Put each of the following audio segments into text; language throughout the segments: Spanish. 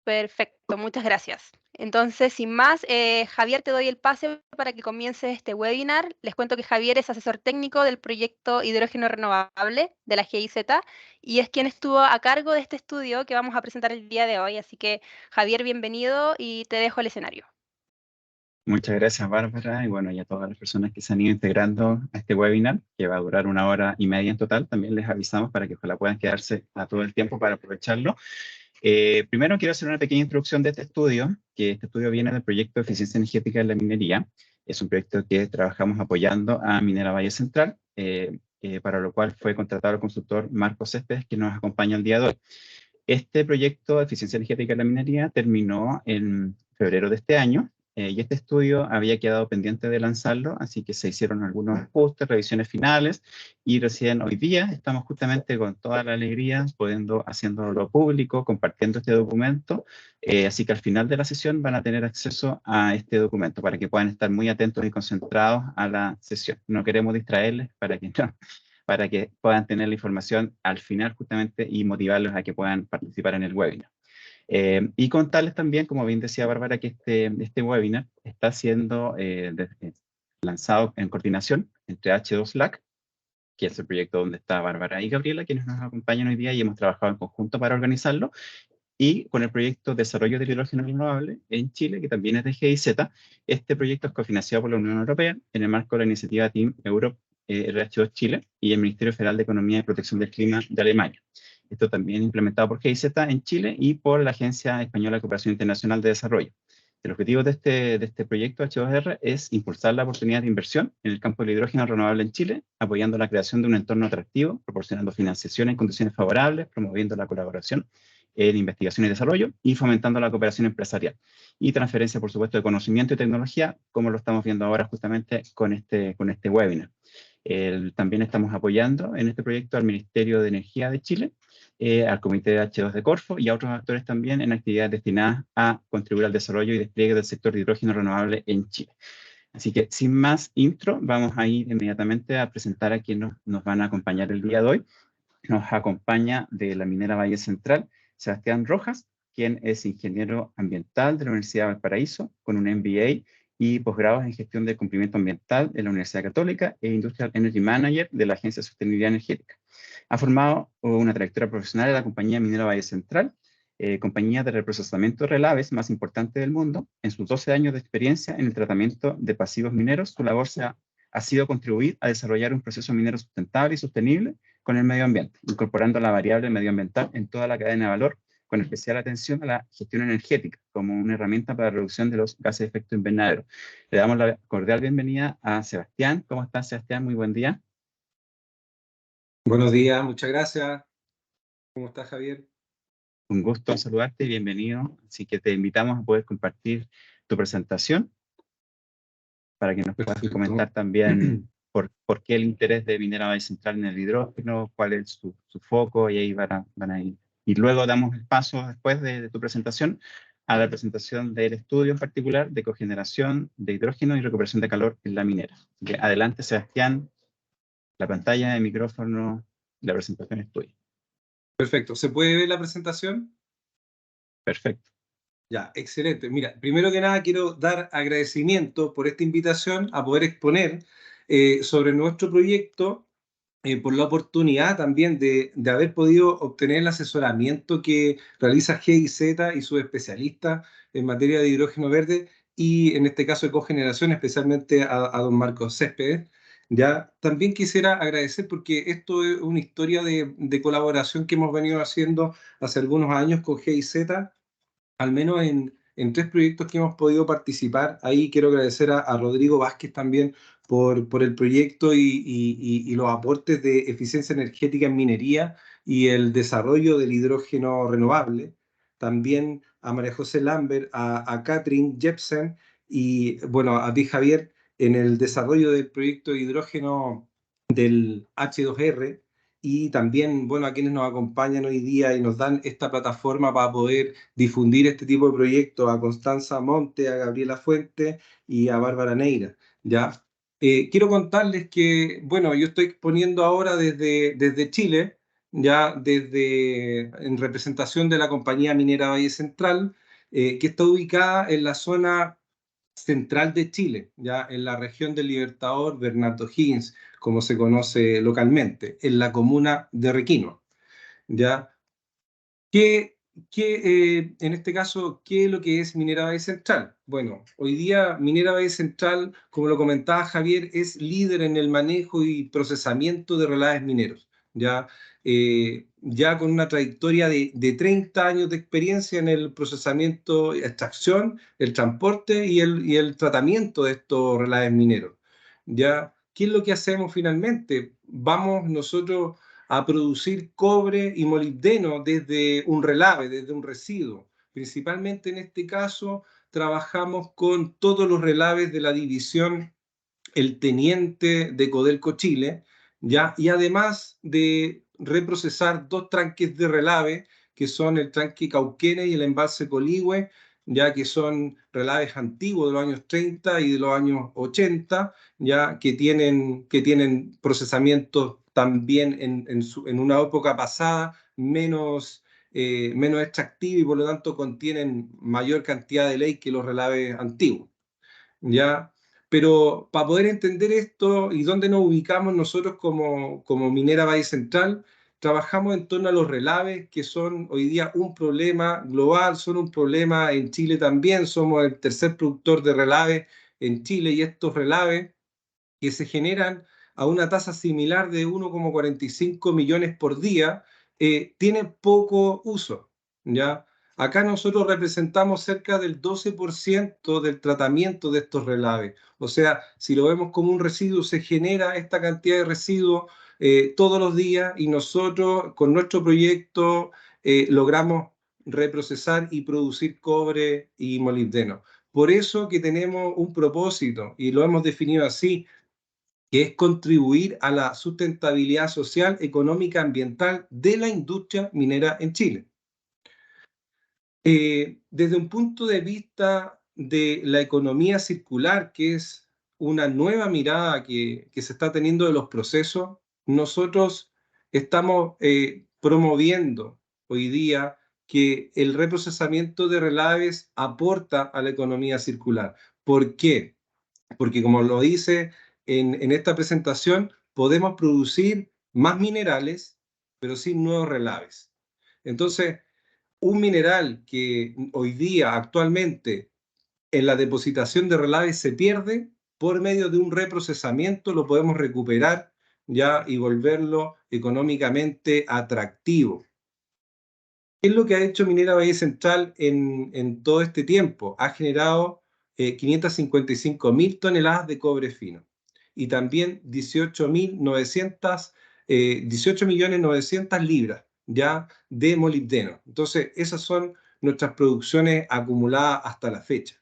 Perfecto, muchas gracias. Entonces, sin más, Javier, te doy el pase para que comiences este webinar. Les cuento que Javier es asesor técnico del proyecto Hidrógeno Renovable de la GIZ y es quien estuvo a cargo de este estudio que vamos a presentar el día de hoy. Así que, Javier, bienvenido y te dejo el escenario. Muchas gracias, Bárbara, y bueno, y a todas las personas que se han ido integrando a este webinar, que va a durar 1 hora y media en total. También les avisamos para que ojalá puedan quedarse a todo el tiempo para aprovecharlo. Primero quiero hacer una pequeña introducción de este estudio, que este estudio viene del proyecto de eficiencia energética en la minería. Es un proyecto que trabajamos apoyando a Minera Valle Central, para lo cual fue contratado el consultor Marcos Céspedes, que nos acompaña el día de hoy. Este proyecto de eficiencia energética en la minería terminó en febrero de este año, y este estudio había quedado pendiente de lanzarlo, así que se hicieron algunos ajustes, revisiones finales, y recién hoy día estamos justamente con toda la alegría haciéndolo público, compartiendo este documento, así que al final de la sesión van a tener acceso a este documento para que puedan estar muy atentos y concentrados a la sesión. No queremos distraerles para que puedan tener la información al final justamente y motivarlos a que puedan participar en el webinar. Y contarles también, como bien decía Bárbara, que este webinar está siendo lanzado en coordinación entre H2LAC, que es el proyecto donde está Bárbara y Gabriela, quienes nos acompañan hoy día y hemos trabajado en conjunto para organizarlo, y con el proyecto Desarrollo del Hidrógeno Renovable en Chile, que también es de GIZ. Este proyecto es cofinanciado por la Unión Europea en el marco de la iniciativa Team Europe RH2 Chile y el Ministerio Federal de Economía y Protección del Clima de Alemania. Esto también implementado por GIZ en Chile y por la Agencia Española de Cooperación Internacional de Desarrollo. El objetivo de este proyecto H2R es impulsar la oportunidad de inversión en el campo del hidrógeno renovable en Chile, apoyando la creación de un entorno atractivo, proporcionando financiación en condiciones favorables, promoviendo la colaboración en investigación y desarrollo y fomentando la cooperación empresarial. Y transferencia, por supuesto, de conocimiento y tecnología, como lo estamos viendo ahora justamente con este webinar. También estamos apoyando en este proyecto al Ministerio de Energía de Chile, al Comité de H2 de Corfo y a otros actores también en actividades destinadas a contribuir al desarrollo y despliegue del sector de hidrógeno renovable en Chile. Así que, sin más intro, vamos a ir inmediatamente a presentar a quienes nos van a acompañar el día de hoy. Nos acompaña de la Minera Valle Central, Sebastián Rojas, quien es ingeniero ambiental de la Universidad de Valparaíso, con un MBA y posgrados en gestión de cumplimiento ambiental de la Universidad Católica e Industrial Energy Manager de la Agencia de Sostenibilidad Energética. Ha formado una trayectoria profesional en la compañía minera Valle Central, compañía de reprocesamiento de relaves más importante del mundo. En sus 12 años de experiencia en el tratamiento de pasivos mineros, su labor ha sido contribuir a desarrollar un proceso minero sustentable y sostenible con el medio ambiente, incorporando la variable medioambiental en toda la cadena de valor, con especial atención a la gestión energética como una herramienta para la reducción de los gases de efecto invernadero. Le damos la cordial bienvenida a Sebastián. ¿Cómo estás, Sebastián? Muy buen día. Buenos días, muchas gracias. ¿Cómo estás, Javier? Un gusto saludarte y bienvenido. Así que te invitamos a poder compartir tu presentación para que nos puedas comentar también por qué el interés de Minera Valle Central en el hidrógeno, cuál es su foco, y ahí van a ir. Y luego damos el paso, después de tu presentación, a la presentación del estudio en particular de cogeneración de hidrógeno y recuperación de calor en la minera. Así que adelante, Sebastián, la pantalla de micrófono, la presentación es tuya. Perfecto. ¿Se puede ver la presentación? Perfecto. Ya, excelente. Mira, primero que nada quiero dar agradecimiento por esta invitación a poder exponer sobre nuestro proyecto, por la oportunidad también de haber podido obtener el asesoramiento que realiza GIZ y sus especialistas en materia de hidrógeno verde y en este caso de cogeneración, especialmente a don Marcos Céspedes. Ya, también quisiera agradecer porque esto es una historia de colaboración que hemos venido haciendo hace algunos años con GIZ, al menos en 3 proyectos que hemos podido participar. Ahí quiero agradecer a Rodrigo Vázquez también por el proyecto y los aportes de eficiencia energética en minería y el desarrollo del hidrógeno renovable. También a María José Lambert, a Catherine Jepsen y bueno, a ti, Javier, en el desarrollo del proyecto de hidrógeno del H2R, y también, bueno, a quienes nos acompañan hoy día y nos dan esta plataforma para poder difundir este tipo de proyectos, a Constanza Monte, a Gabriela Fuente y a Bárbara Neira, ¿ya? Quiero contarles que, bueno, yo estoy exponiendo ahora desde Chile, ya en representación de la compañía minera Valle Central, que está ubicada en la zona central de Chile, ya en la región del Libertador Bernardo Higgins, como se conoce localmente, en la comuna de Requino, ya. En este caso, ¿qué es lo que es Minera Valle Central? Bueno, hoy día Minera Valle Central, como lo comentaba Javier, es líder en el manejo y procesamiento de relaves mineros, ya, ya con una trayectoria de 30 años de experiencia en el procesamiento, extracción, el transporte y el tratamiento de estos relaves mineros. Ya, ¿qué es lo que hacemos finalmente? Vamos nosotros a producir cobre y molibdeno desde un relave, desde un residuo. Principalmente en este caso trabajamos con todos los relaves de la división El Teniente de Codelco Chile, ¿ya? Y además de reprocesar 2 tranques de relave, que son el tranque Cauquenes y el embalse Coligüe, ya que son relaves antiguos de los años 30 y de los años 80, ya que tienen procesamientos también en una época pasada menos extractiva y por lo tanto contienen mayor cantidad de ley que los relaves antiguos, ¿ya? Pero para poder entender esto y dónde nos ubicamos nosotros como Minera Valle Central, trabajamos en torno a los relaves, que son hoy día un problema global, son un problema en Chile también, somos el tercer productor de relaves en Chile y estos relaves que se generan a una tasa similar de 1,45 millones por día, tienen poco uso, ¿ya? Acá nosotros representamos cerca del 12% del tratamiento de estos relaves. O sea, si lo vemos como un residuo, se genera esta cantidad de residuos todos los días y nosotros con nuestro proyecto logramos reprocesar y producir cobre y molibdeno. Por eso que tenemos un propósito y lo hemos definido así, que es contribuir a la sustentabilidad social, económica, ambiental de la industria minera en Chile. Desde un punto de vista de la economía circular, que es una nueva mirada que se está teniendo de los procesos, nosotros estamos promoviendo hoy día que el reprocesamiento de relaves aporta a la economía circular. ¿Por qué? Porque como lo dice en esta presentación, podemos producir más minerales, pero sin nuevos relaves. Entonces, un mineral que hoy día, actualmente, en la depositación de relaves se pierde, por medio de un reprocesamiento lo podemos recuperar ya y volverlo económicamente atractivo. ¿Qué es lo que ha hecho Minera Valle Central en todo este tiempo? Ha generado 555.000 toneladas de cobre fino y también 18.900.000 libras ya de molibdeno. Entonces, esas son nuestras producciones acumuladas hasta la fecha.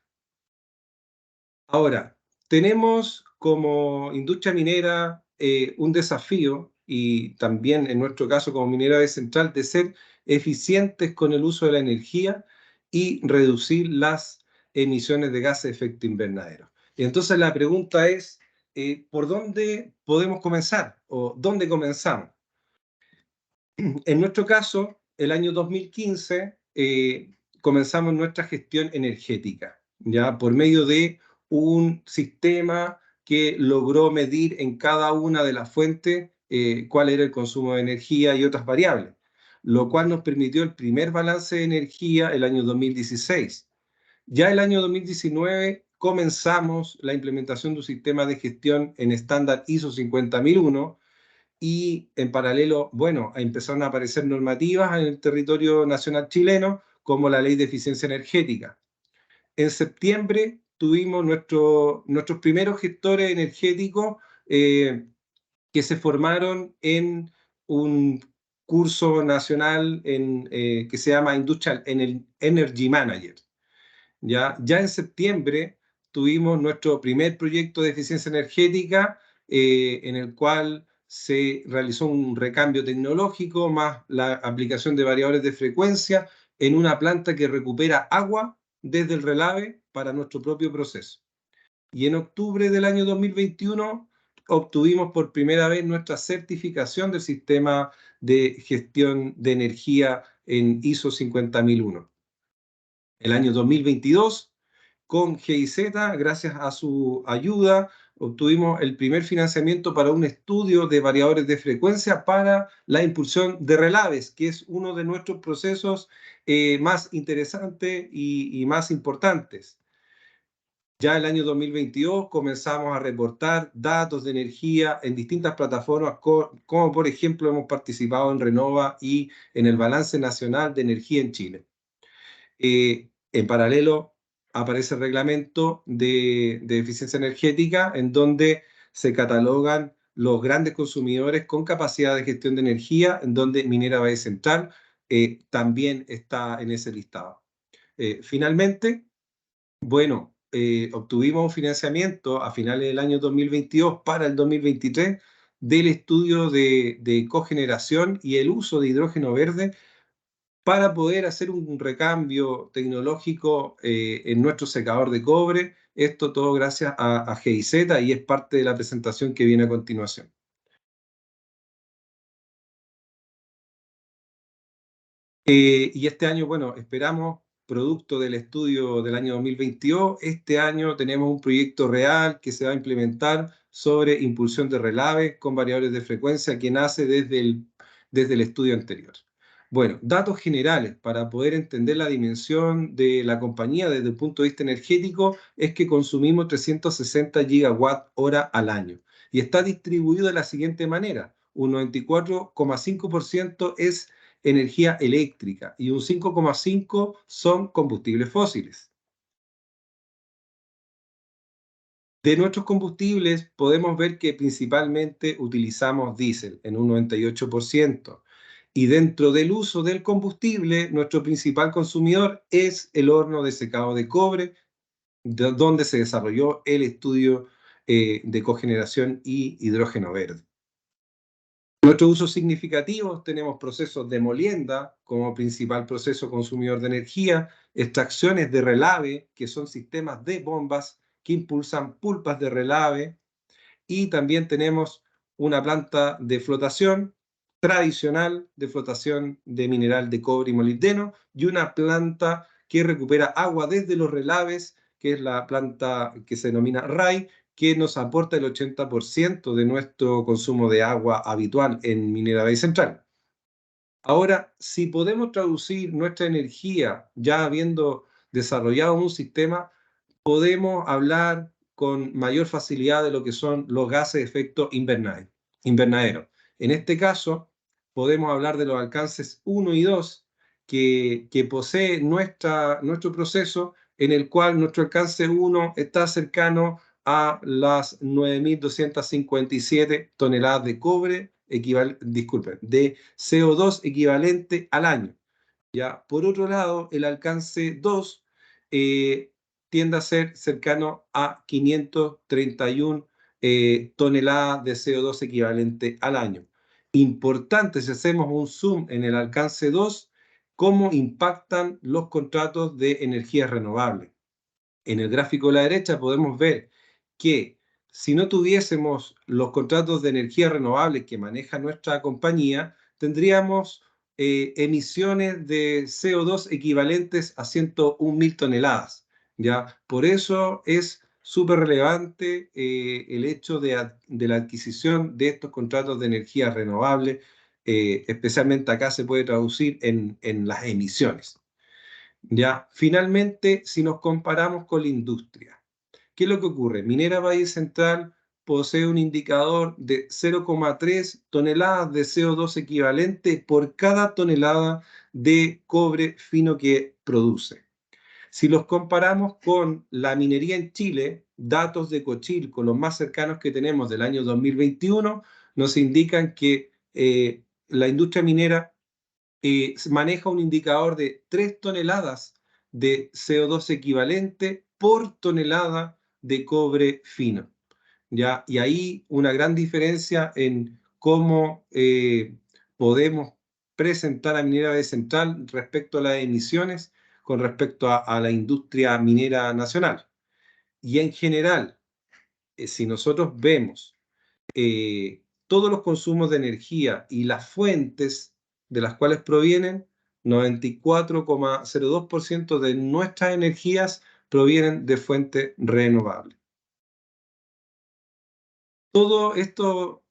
Ahora, tenemos como industria minera un desafío, y también en nuestro caso como Minera Valle Central, de ser eficientes con el uso de la energía y reducir las emisiones de gases de efecto invernadero. Y entonces la pregunta es, ¿por dónde podemos comenzar o dónde comenzamos? En nuestro caso, el año 2015, comenzamos nuestra gestión energética, ya por medio de un sistema que logró medir en cada una de las fuentes cuál era el consumo de energía y otras variables, lo cual nos permitió el primer balance de energía el año 2016. Ya el año 2019 comenzamos la implementación de un sistema de gestión en estándar ISO 50001, y en paralelo, bueno, empezaron a aparecer normativas en el territorio nacional chileno, como la Ley de Eficiencia Energética. En septiembre tuvimos nuestros primeros gestores energéticos que se formaron en un curso nacional que se llama Industrial Energy Manager. Ya en septiembre tuvimos nuestro primer proyecto de eficiencia energética en el cual se realizó un recambio tecnológico más la aplicación de variadores de frecuencia en una planta que recupera agua desde el relave para nuestro propio proceso. Y en octubre del año 2021 obtuvimos por primera vez nuestra certificación del sistema de gestión de energía en ISO 50001. El año 2022, con GIZ, gracias a su ayuda, obtuvimos el primer financiamiento para un estudio de variadores de frecuencia para la impulsión de relaves, que es uno de nuestros procesos más interesantes y más importantes. Ya el año 2022 comenzamos a reportar datos de energía en distintas plataformas, como por ejemplo hemos participado en Renova y en el Balance Nacional de Energía en Chile. En paralelo aparece el reglamento de eficiencia energética, en donde se catalogan los grandes consumidores con capacidad de gestión de energía, en donde Minera Valle Central también está en ese listado. Finalmente, bueno, obtuvimos un financiamiento a finales del año 2022 para el 2023 del estudio de cogeneración y el uso de hidrógeno verde para poder hacer un recambio tecnológico en nuestro secador de cobre. Esto todo gracias a GIZ y es parte de la presentación que viene a continuación. Y este año, bueno, esperamos, producto del estudio del año 2022, este año tenemos un proyecto real que se va a implementar sobre impulsión de relave con variables de frecuencia que nace desde el estudio anterior. Bueno, datos generales para poder entender la dimensión de la compañía desde el punto de vista energético es que consumimos 360 gigawatt hora al año y está distribuido de la siguiente manera. Un 94,5% es energía eléctrica y un 5,5% son combustibles fósiles. De nuestros combustibles podemos ver que principalmente utilizamos diésel en un 98%. Y dentro del uso del combustible, nuestro principal consumidor es el horno de secado de cobre, donde se desarrolló el estudio de cogeneración y hidrógeno verde. Nuestros usos significativos tenemos procesos de molienda como principal proceso consumidor de energía, extracciones de relave, que son sistemas de bombas que impulsan pulpas de relave, y también tenemos una planta de flotación tradicional de flotación de mineral de cobre y molibdeno y una planta que recupera agua desde los relaves, que es la planta que se denomina RAI, que nos aporta el 80% de nuestro consumo de agua habitual en Minera Valle Central. Ahora, si podemos traducir nuestra energía ya habiendo desarrollado un sistema, podemos hablar con mayor facilidad de lo que son los gases de efecto invernadero. En este caso, podemos hablar de los alcances 1 y 2 que posee nuestro proceso, en el cual nuestro alcance 1 está cercano a las 9.257 toneladas de cobre, de CO2 equivalente al año. ¿Ya? Por otro lado, el alcance 2 tiende a ser cercano a 531 toneladas de CO2 equivalente al año. Importante, si hacemos un zoom en el alcance 2, cómo impactan los contratos de energías renovables. En el gráfico de la derecha podemos ver que si no tuviésemos los contratos de energía renovable que maneja nuestra compañía, tendríamos emisiones de CO2 equivalentes a 101.000 toneladas. ¿Ya? Por eso es súper relevante el hecho de la adquisición de estos contratos de energía renovable, especialmente acá se puede traducir en las emisiones. Ya, finalmente, si nos comparamos con la industria, ¿qué es lo que ocurre? Minera Valle Central posee un indicador de 0,3 toneladas de CO2 equivalente por cada tonelada de cobre fino que produce. Si los comparamos con la minería en Chile, datos de Cochil, con los más cercanos que tenemos del año 2021, nos indican que la industria minera maneja un indicador de 3 toneladas de CO2 equivalente por tonelada de cobre fino. ¿Ya? Y ahí una gran diferencia en cómo podemos presentar a Minera Valle Central respecto a las emisiones con respecto a la industria minera nacional. Y en general, si nosotros vemos todos los consumos de energía y las fuentes de las cuales provienen, 94,02% de nuestras energías provienen de fuentes renovables. Todo esto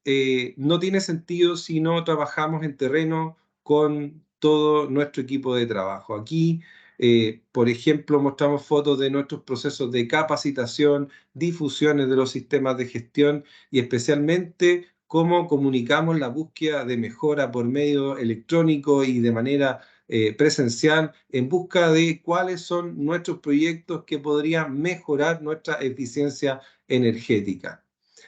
no tiene sentido si no trabajamos en terreno con todo nuestro equipo de trabajo. Aquí, por ejemplo, mostramos fotos de nuestros procesos de capacitación, difusiones de los sistemas de gestión y especialmente cómo comunicamos la búsqueda de mejora por medio electrónico y de manera presencial en busca de cuáles son nuestros proyectos que podrían mejorar nuestra eficiencia energética.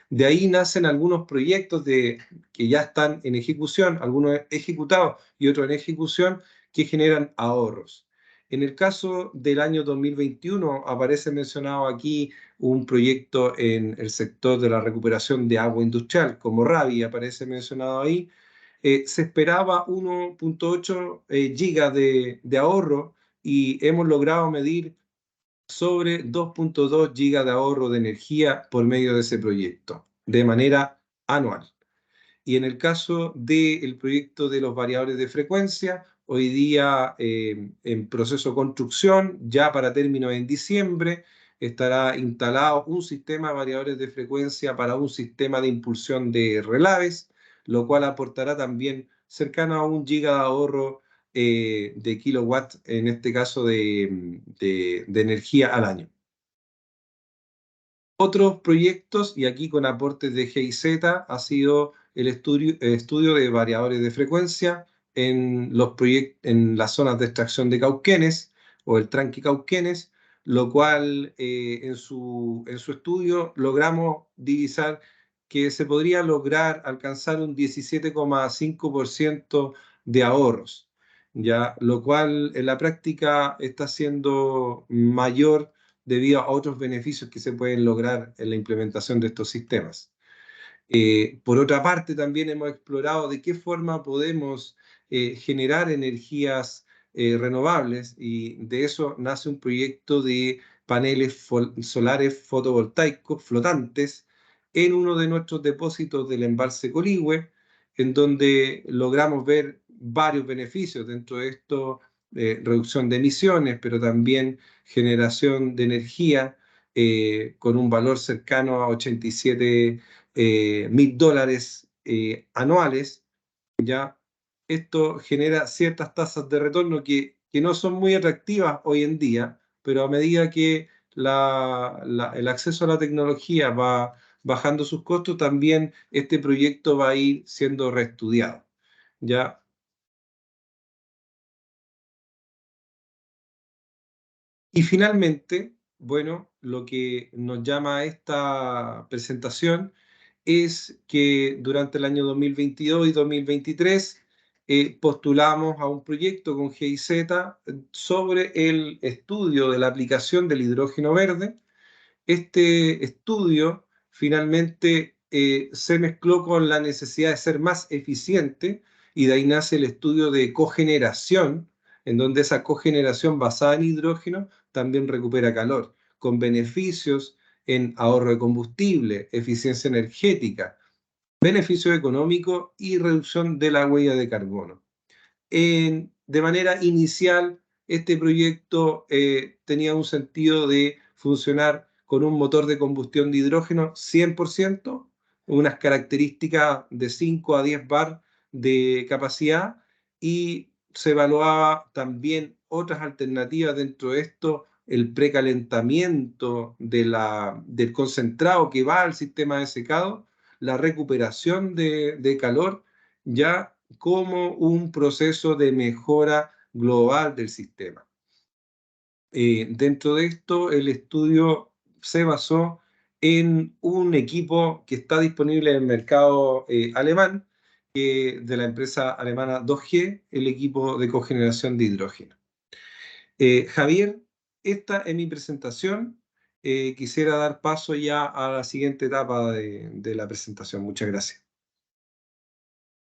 De ahí nacen algunos proyectos que ya están en ejecución, algunos ejecutados y otros en ejecución, que generan ahorros. En el caso del año 2021 aparece mencionado aquí un proyecto en el sector de la recuperación de agua industrial, como RAVI aparece mencionado ahí. Se esperaba 1,8 gigas de ahorro y hemos logrado medir sobre 2,2 gigas de ahorro de energía por medio de ese proyecto, de manera anual. Y en el caso del proyecto de los variadores de frecuencia, hoy día en proceso de construcción, ya para término en diciembre, estará instalado un sistema de variadores de frecuencia para un sistema de impulsión de relaves, lo cual aportará también cercano a 1 giga de ahorro de kilowatt, en este caso de energía al año. Otros proyectos, y aquí con aportes de GIZ, ha sido el estudio de variadores de frecuencia en las zonas de extracción de cauquenes o el tranque cauquenes, lo cual en su estudio logramos divisar que se podría lograr alcanzar un 17,5% de ahorros, ¿ya? Lo cual en la práctica está siendo mayor debido a otros beneficios que se pueden lograr en la implementación de estos sistemas. Por otra parte, también hemos explorado de qué forma podemos generar energías renovables, y de eso nace un proyecto de paneles solares fotovoltaicos flotantes en uno de nuestros depósitos del embalse Coligüe, en donde logramos ver varios beneficios. Dentro de esto, reducción de emisiones, pero también generación de energía con un valor cercano a 87 mil dólares anuales. ¿Ya? Esto genera ciertas tasas de retorno que no son muy atractivas hoy en día, pero a medida que el acceso a la tecnología va bajando sus costos, también este proyecto va a ir siendo reestudiado. ¿Ya? Y finalmente, bueno, lo que nos llama a esta presentación es que durante el año 2022 y 2023 postulamos a un proyecto con GIZ sobre el estudio de la aplicación del hidrógeno verde. Este estudio finalmente se mezcló con la necesidad de ser más eficiente, y de ahí nace el estudio de cogeneración, en donde esa cogeneración basada en hidrógeno también recupera calor, con beneficios en ahorro de combustible, eficiencia energética, beneficio económico y reducción de la huella de carbono. De manera inicial, este proyecto tenía un sentido de funcionar con un motor de combustión de hidrógeno 100%, unas características de 5 a 10 bar de capacidad, y se evaluaba también otras alternativas dentro de esto, el precalentamiento del concentrado que va al sistema de secado, la recuperación de calor, ya como un proceso de mejora global del sistema. Dentro de esto, el estudio se basó en un equipo que está disponible en el mercado alemán, de la empresa alemana 2G, el equipo de cogeneración de hidrógeno. Javier, esta es mi presentación. Quisiera dar paso ya a la siguiente etapa de la presentación. Muchas gracias.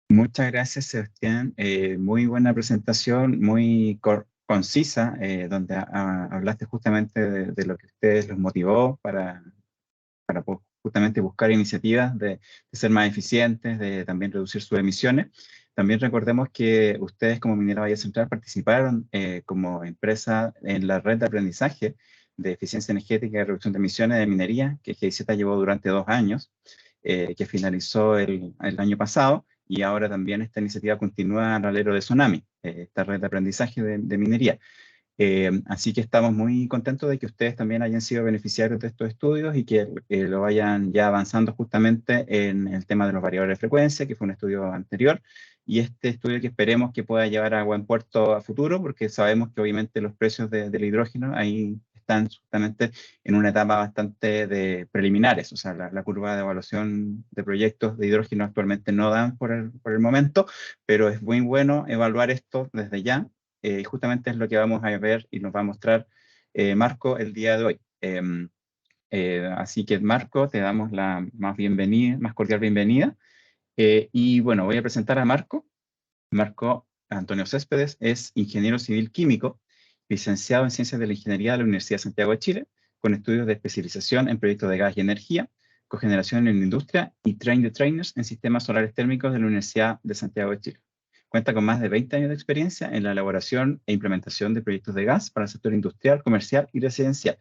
Muchas gracias, Sebastián. Muy buena presentación, muy concisa, donde hablaste justamente de lo que a ustedes los motivó para justamente buscar iniciativas de ser más eficientes, de también reducir sus emisiones. También recordemos que ustedes como Minera Valle Central participaron como empresa en la red de aprendizaje de eficiencia energética y reducción de emisiones de minería, que GIZ llevó durante 2 años, que finalizó el año pasado, y ahora también esta iniciativa continúa al alero de Tsunami, esta red de aprendizaje de minería. Así que estamos muy contentos de que ustedes también hayan sido beneficiarios de estos estudios y que lo vayan ya avanzando justamente en el tema de los variadores de frecuencia, que fue un estudio anterior, y este estudio que esperemos que pueda llevar a buen puerto a futuro, porque sabemos que obviamente los precios del hidrógeno ahí están justamente en una etapa bastante de preliminares, o sea, la curva de evaluación de proyectos de hidrógeno actualmente no dan por el momento, pero es muy bueno evaluar esto desde ya. Justamente es lo que vamos a ver y nos va a mostrar Marco el día de hoy. Así que Marco, te damos la más cordial bienvenida. Y bueno, voy a presentar a Marco. Marco Antonio Céspedes es ingeniero civil químico, licenciado en Ciencias de la Ingeniería de la Universidad de Santiago de Chile, con estudios de especialización en proyectos de gas y energía, cogeneración en la industria y train the trainers en sistemas solares térmicos de la Universidad de Santiago de Chile. Cuenta con más de 20 años de experiencia en la elaboración e implementación de proyectos de gas para el sector industrial, comercial y residencial.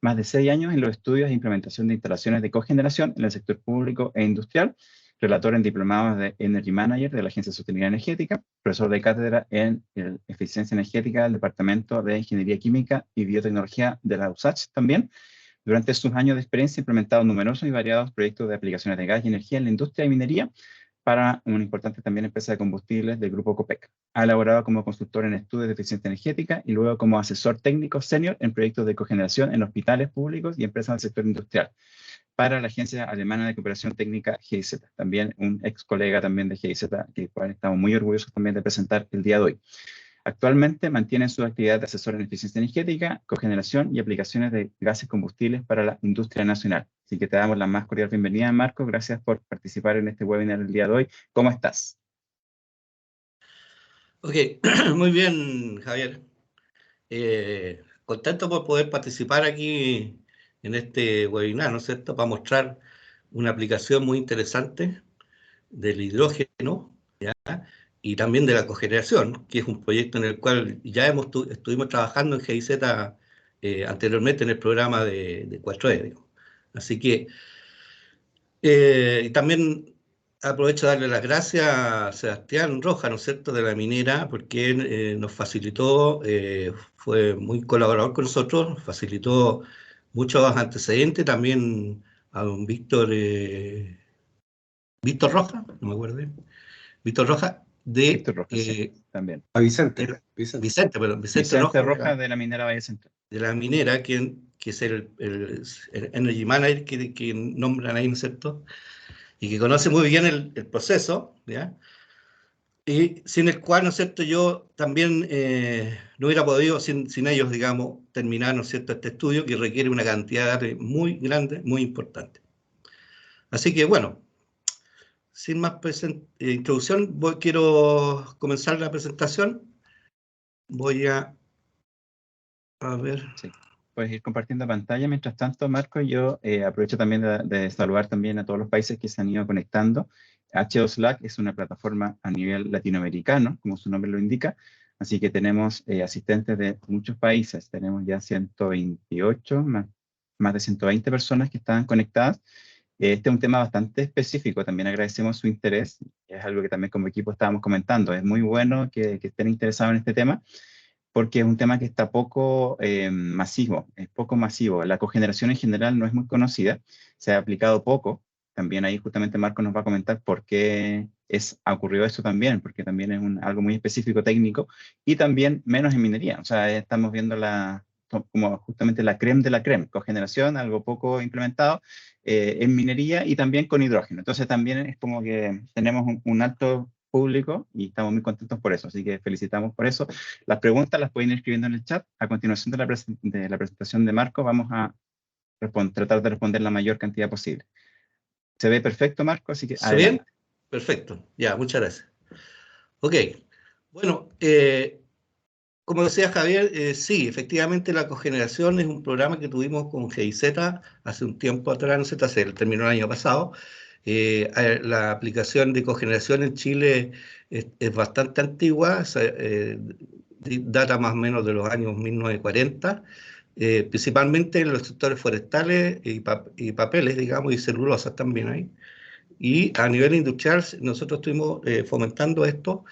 Más de 6 años en los estudios e implementación de instalaciones de cogeneración en el sector público e industrial. Relator en diplomados de Energy Manager de la Agencia de Sostenibilidad Energética. Profesor de cátedra en Eficiencia Energética del Departamento de Ingeniería Química y Biotecnología de la USACH también. Durante sus años de experiencia ha implementado numerosos y variados proyectos de aplicaciones de gas y energía en la industria y minería, para una importante también empresa de combustibles del grupo Copec. Ha elaborado como consultor en estudios de eficiencia energética y luego como asesor técnico senior en proyectos de cogeneración en hospitales públicos y empresas del sector industrial para la Agencia Alemana de Cooperación Técnica GIZ, también un ex colega también de GIZ, que estamos muy orgullosos también de presentar el día de hoy. Actualmente mantiene su actividad de asesor en eficiencia energética, cogeneración y aplicaciones de gases combustibles para la industria nacional. Así que te damos la más cordial bienvenida, Marco. Gracias por participar en este webinar el día de hoy. ¿Cómo estás? Ok, muy bien, Javier. Contento por poder participar aquí en este webinar, ¿no es cierto?, para mostrar una aplicación muy interesante del hidrógeno, ¿ya?, y también de la cogeneración, que es un proyecto en el cual ya estuvimos trabajando en GIZ anteriormente en el programa de 4E, digamos. Así que también aprovecho de darle las gracias a Sebastián Rojas, ¿no es cierto?, de la minera, porque nos facilitó, fue muy colaborador con nosotros, nos facilitó muchos antecedentes, también a don Víctor Rojas, no me acuerdo bien, Víctor Rojas, Víctor Rojas, sí, también. A Vicente. Vicente Vicente Rojas de la Minera Valle Central. De la minera, que es el Energy Manager que nombran ahí, ¿no es cierto?, y que conoce muy bien el proceso, ¿ya?, y sin el cual, ¿no es cierto?, yo también no hubiera podido, sin ellos, digamos, terminar, ¿no es cierto?, este estudio que requiere una cantidad muy grande, muy importante. Así que, bueno, sin más introducción, quiero comenzar la presentación. Voy a ver. Sí. Puedes ir compartiendo pantalla. Mientras tanto, Marco, yo aprovecho también de saludar también a todos los países que se han ido conectando. H2 Slack es una plataforma a nivel latinoamericano, como su nombre lo indica, así que tenemos asistentes de muchos países. Tenemos ya 128, más de 120 personas que están conectadas. Este es un tema bastante específico, también agradecemos su interés, es algo que también como equipo estábamos comentando. Es muy bueno que estén interesados en este tema, porque es un tema que está poco masivo, es poco masivo. La cogeneración en general no es muy conocida, se ha aplicado poco. También ahí justamente Marco nos va a comentar por qué ha ocurrido esto también, porque también es algo muy específico técnico y también menos en minería. O sea, estamos viendo como justamente la crème de la crème, cogeneración, algo poco implementado en minería y también con hidrógeno. Entonces también es como que tenemos un alto público y estamos muy contentos por eso, así que felicitamos por eso. Las preguntas las pueden ir escribiendo en el chat. A continuación de la presentación de Marco vamos a tratar de responder la mayor cantidad posible. Se ve perfecto, Marco, así que ¿Se ve bien? Perfecto, ya, muchas gracias. Ok, bueno, como decía Javier, sí, efectivamente la cogeneración es un programa que tuvimos con GIZ hace un tiempo atrás, ¿no es cierto? Terminó el año pasado. La aplicación de cogeneración en Chile es bastante antigua, data más o menos de los años 1940, principalmente en los sectores forestales y papeles, digamos, y celulosas también hay. Y a nivel industrial nosotros estuvimos fomentando esto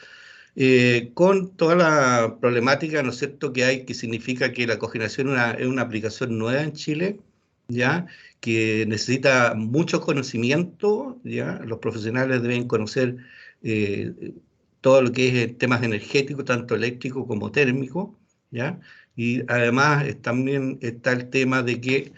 con toda la problemática, ¿no es cierto?, que hay, que significa que la cogeneración es una aplicación nueva en Chile, ¿ya?, que necesita mucho conocimiento, ¿ya? Los profesionales deben conocer todo lo que es temas energéticos, tanto eléctrico como térmico, ¿ya? Y además también está el tema de que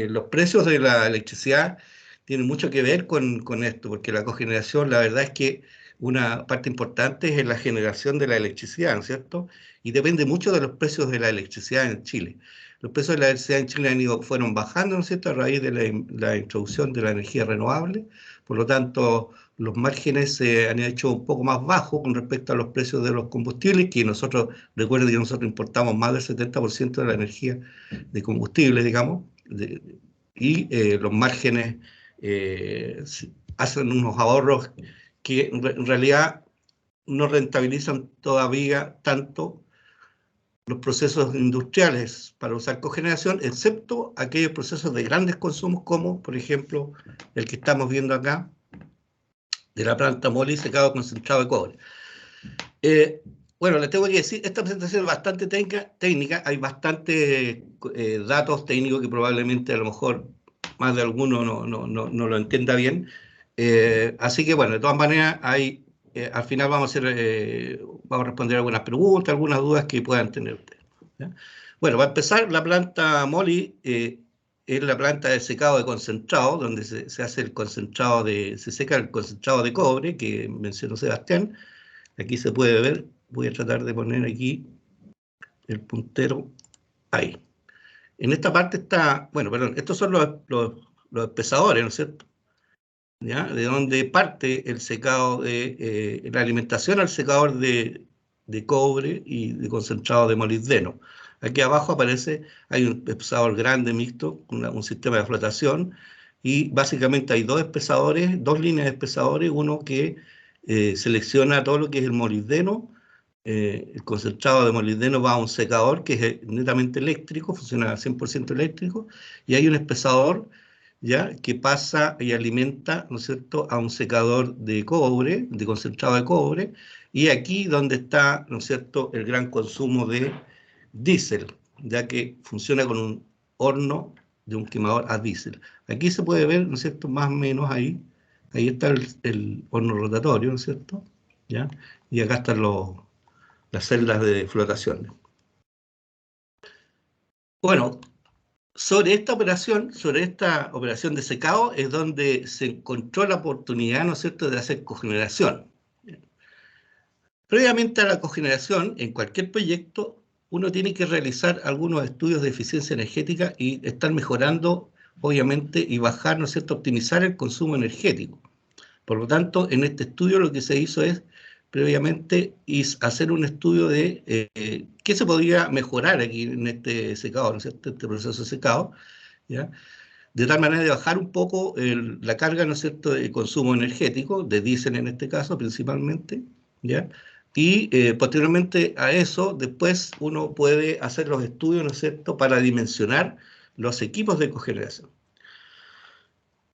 los precios de la electricidad tienen mucho que ver con esto, porque la cogeneración, la verdad es que una parte importante es la generación de la electricidad, ¿no es cierto? Y depende mucho de los precios de la electricidad en Chile. Los precios de la electricidad en Chile fueron bajando, ¿no es cierto?, a raíz de la introducción de la energía renovable. Por lo tanto, los márgenes se han hecho un poco más bajos con respecto a los precios de los combustibles, que nosotros, recuerden que nosotros importamos más del 70% de la energía de combustibles, digamos, y los márgenes hacen unos ahorros que en realidad no rentabilizan todavía tanto los procesos industriales para usar cogeneración, excepto aquellos procesos de grandes consumos, como por ejemplo el que estamos viendo acá, de la planta Moly secado concentrado de cobre. Bueno, les tengo que decir, esta presentación es bastante técnica, hay bastantes datos técnicos que probablemente a lo mejor más de alguno no lo entienda bien. Así que bueno, de todas maneras, al final vamos a responder algunas preguntas, algunas dudas que puedan tener ustedes, ¿ya? Bueno, para empezar, la planta Moly es la planta de secado de concentrado, donde se hace el concentrado se seca el concentrado de cobre, que mencionó Sebastián. Aquí se puede ver, voy a tratar de poner aquí el puntero, ahí. En esta parte está, bueno, perdón, estos son los espesadores, ¿no es cierto?, ¿ya? De donde parte el secado, la alimentación al secador de cobre y de concentrado de molibdeno. Aquí abajo aparece, hay un espesador grande mixto, un sistema de flotación, y básicamente hay dos líneas de espesadores, uno que selecciona todo lo que es el molibdeno. El concentrado de molibdeno va a un secador que es netamente eléctrico, funciona al 100% eléctrico, y hay un espesador, ¿ya?, que pasa y alimenta, ¿no es cierto?, a un secador de cobre, de concentrado de cobre, y aquí donde está, ¿no es cierto?, el gran consumo de diésel, ya que funciona con un horno de un quemador a diésel. Aquí se puede ver, ¿no es cierto?, más o menos ahí está el horno rotatorio, ¿no es cierto?, ¿ya? Y acá están las celdas de flotación. Bueno, sobre esta operación de secado es donde se encontró la oportunidad, ¿no es cierto?, de hacer cogeneración. Previamente a la cogeneración, en cualquier proyecto, uno tiene que realizar algunos estudios de eficiencia energética y estar mejorando, obviamente, y bajar, ¿no es cierto?, optimizar el consumo energético. Por lo tanto, en este estudio lo que se hizo es, previamente, hacer un estudio de qué se podría mejorar aquí en este secado, ¿no es cierto?, este proceso de secado, ¿ya?, de tal manera de bajar un poco la carga, ¿no es cierto?, de consumo energético, de diésel en este caso principalmente, ¿ya? Y posteriormente a eso, después uno puede hacer los estudios, ¿no es cierto?, para dimensionar los equipos de cogeneración.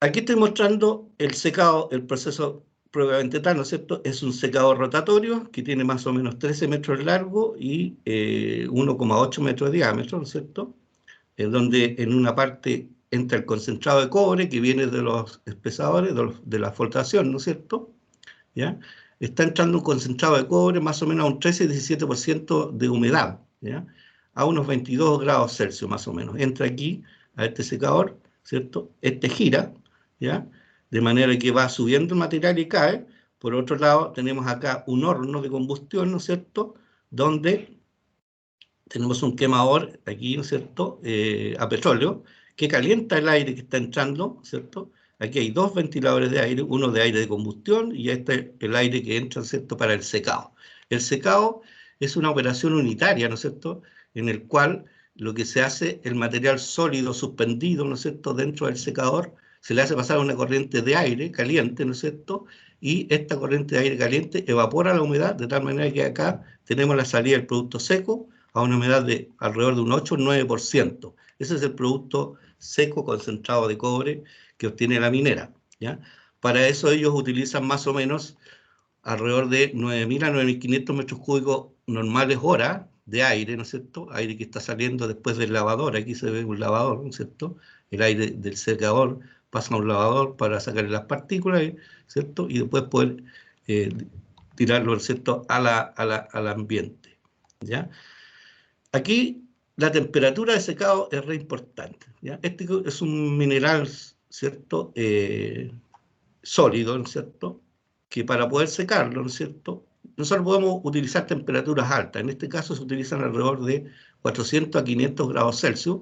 Aquí estoy mostrando el secado, el proceso propiamente tal, ¿no es cierto? Es un secador rotatorio que tiene más o menos 13 metros de largo y 1,8 metros de diámetro, ¿no es cierto? Donde en una parte entra el concentrado de cobre que viene de los espesadores, de la flotación, ¿no es cierto?, ¿ya? Está entrando un concentrado de cobre más o menos a un 13-17% de humedad, ¿ya?, a unos 22 grados Celsius más o menos. Entra aquí a este secador, ¿cierto? Este gira, ¿ya?, de manera que va subiendo el material y cae. Por otro lado, tenemos acá un horno de combustión, ¿no es cierto?, donde tenemos un quemador aquí, ¿no es cierto?, a petróleo, que calienta el aire que está entrando, ¿cierto? Aquí hay dos ventiladores de aire, uno de aire de combustión y este el aire que entra, ¿cierto?, para el secado. El secado es una operación unitaria, ¿no es cierto?, en el cual lo que se hace, el material sólido suspendido, ¿no es cierto?, dentro del secador, se le hace pasar una corriente de aire caliente, ¿no es cierto?, y esta corriente de aire caliente evapora la humedad, de tal manera que acá tenemos la salida del producto seco a una humedad de alrededor de un 8 o 9%. Ese es el producto seco concentrado de cobre que obtiene la minera, ¿ya? Para eso ellos utilizan más o menos alrededor de 9.000 a 9.500 metros cúbicos normales hora de aire, ¿no es cierto? Aire que está saliendo después del lavador. Aquí se ve un lavador, ¿no es cierto? El aire del secador pasa a un lavador para sacarle las partículas, ¿cierto? Y después poder tirarlo, ¿no es cierto?, al ambiente, ¿ya? Aquí la temperatura de secado es re importante, ¿ya? Este es un mineral, ¿cierto?, sólido, ¿no es cierto?, que para poder secarlo, ¿no es cierto?, nosotros podemos utilizar temperaturas altas. En este caso se utilizan alrededor de 400 a 500 grados Celsius,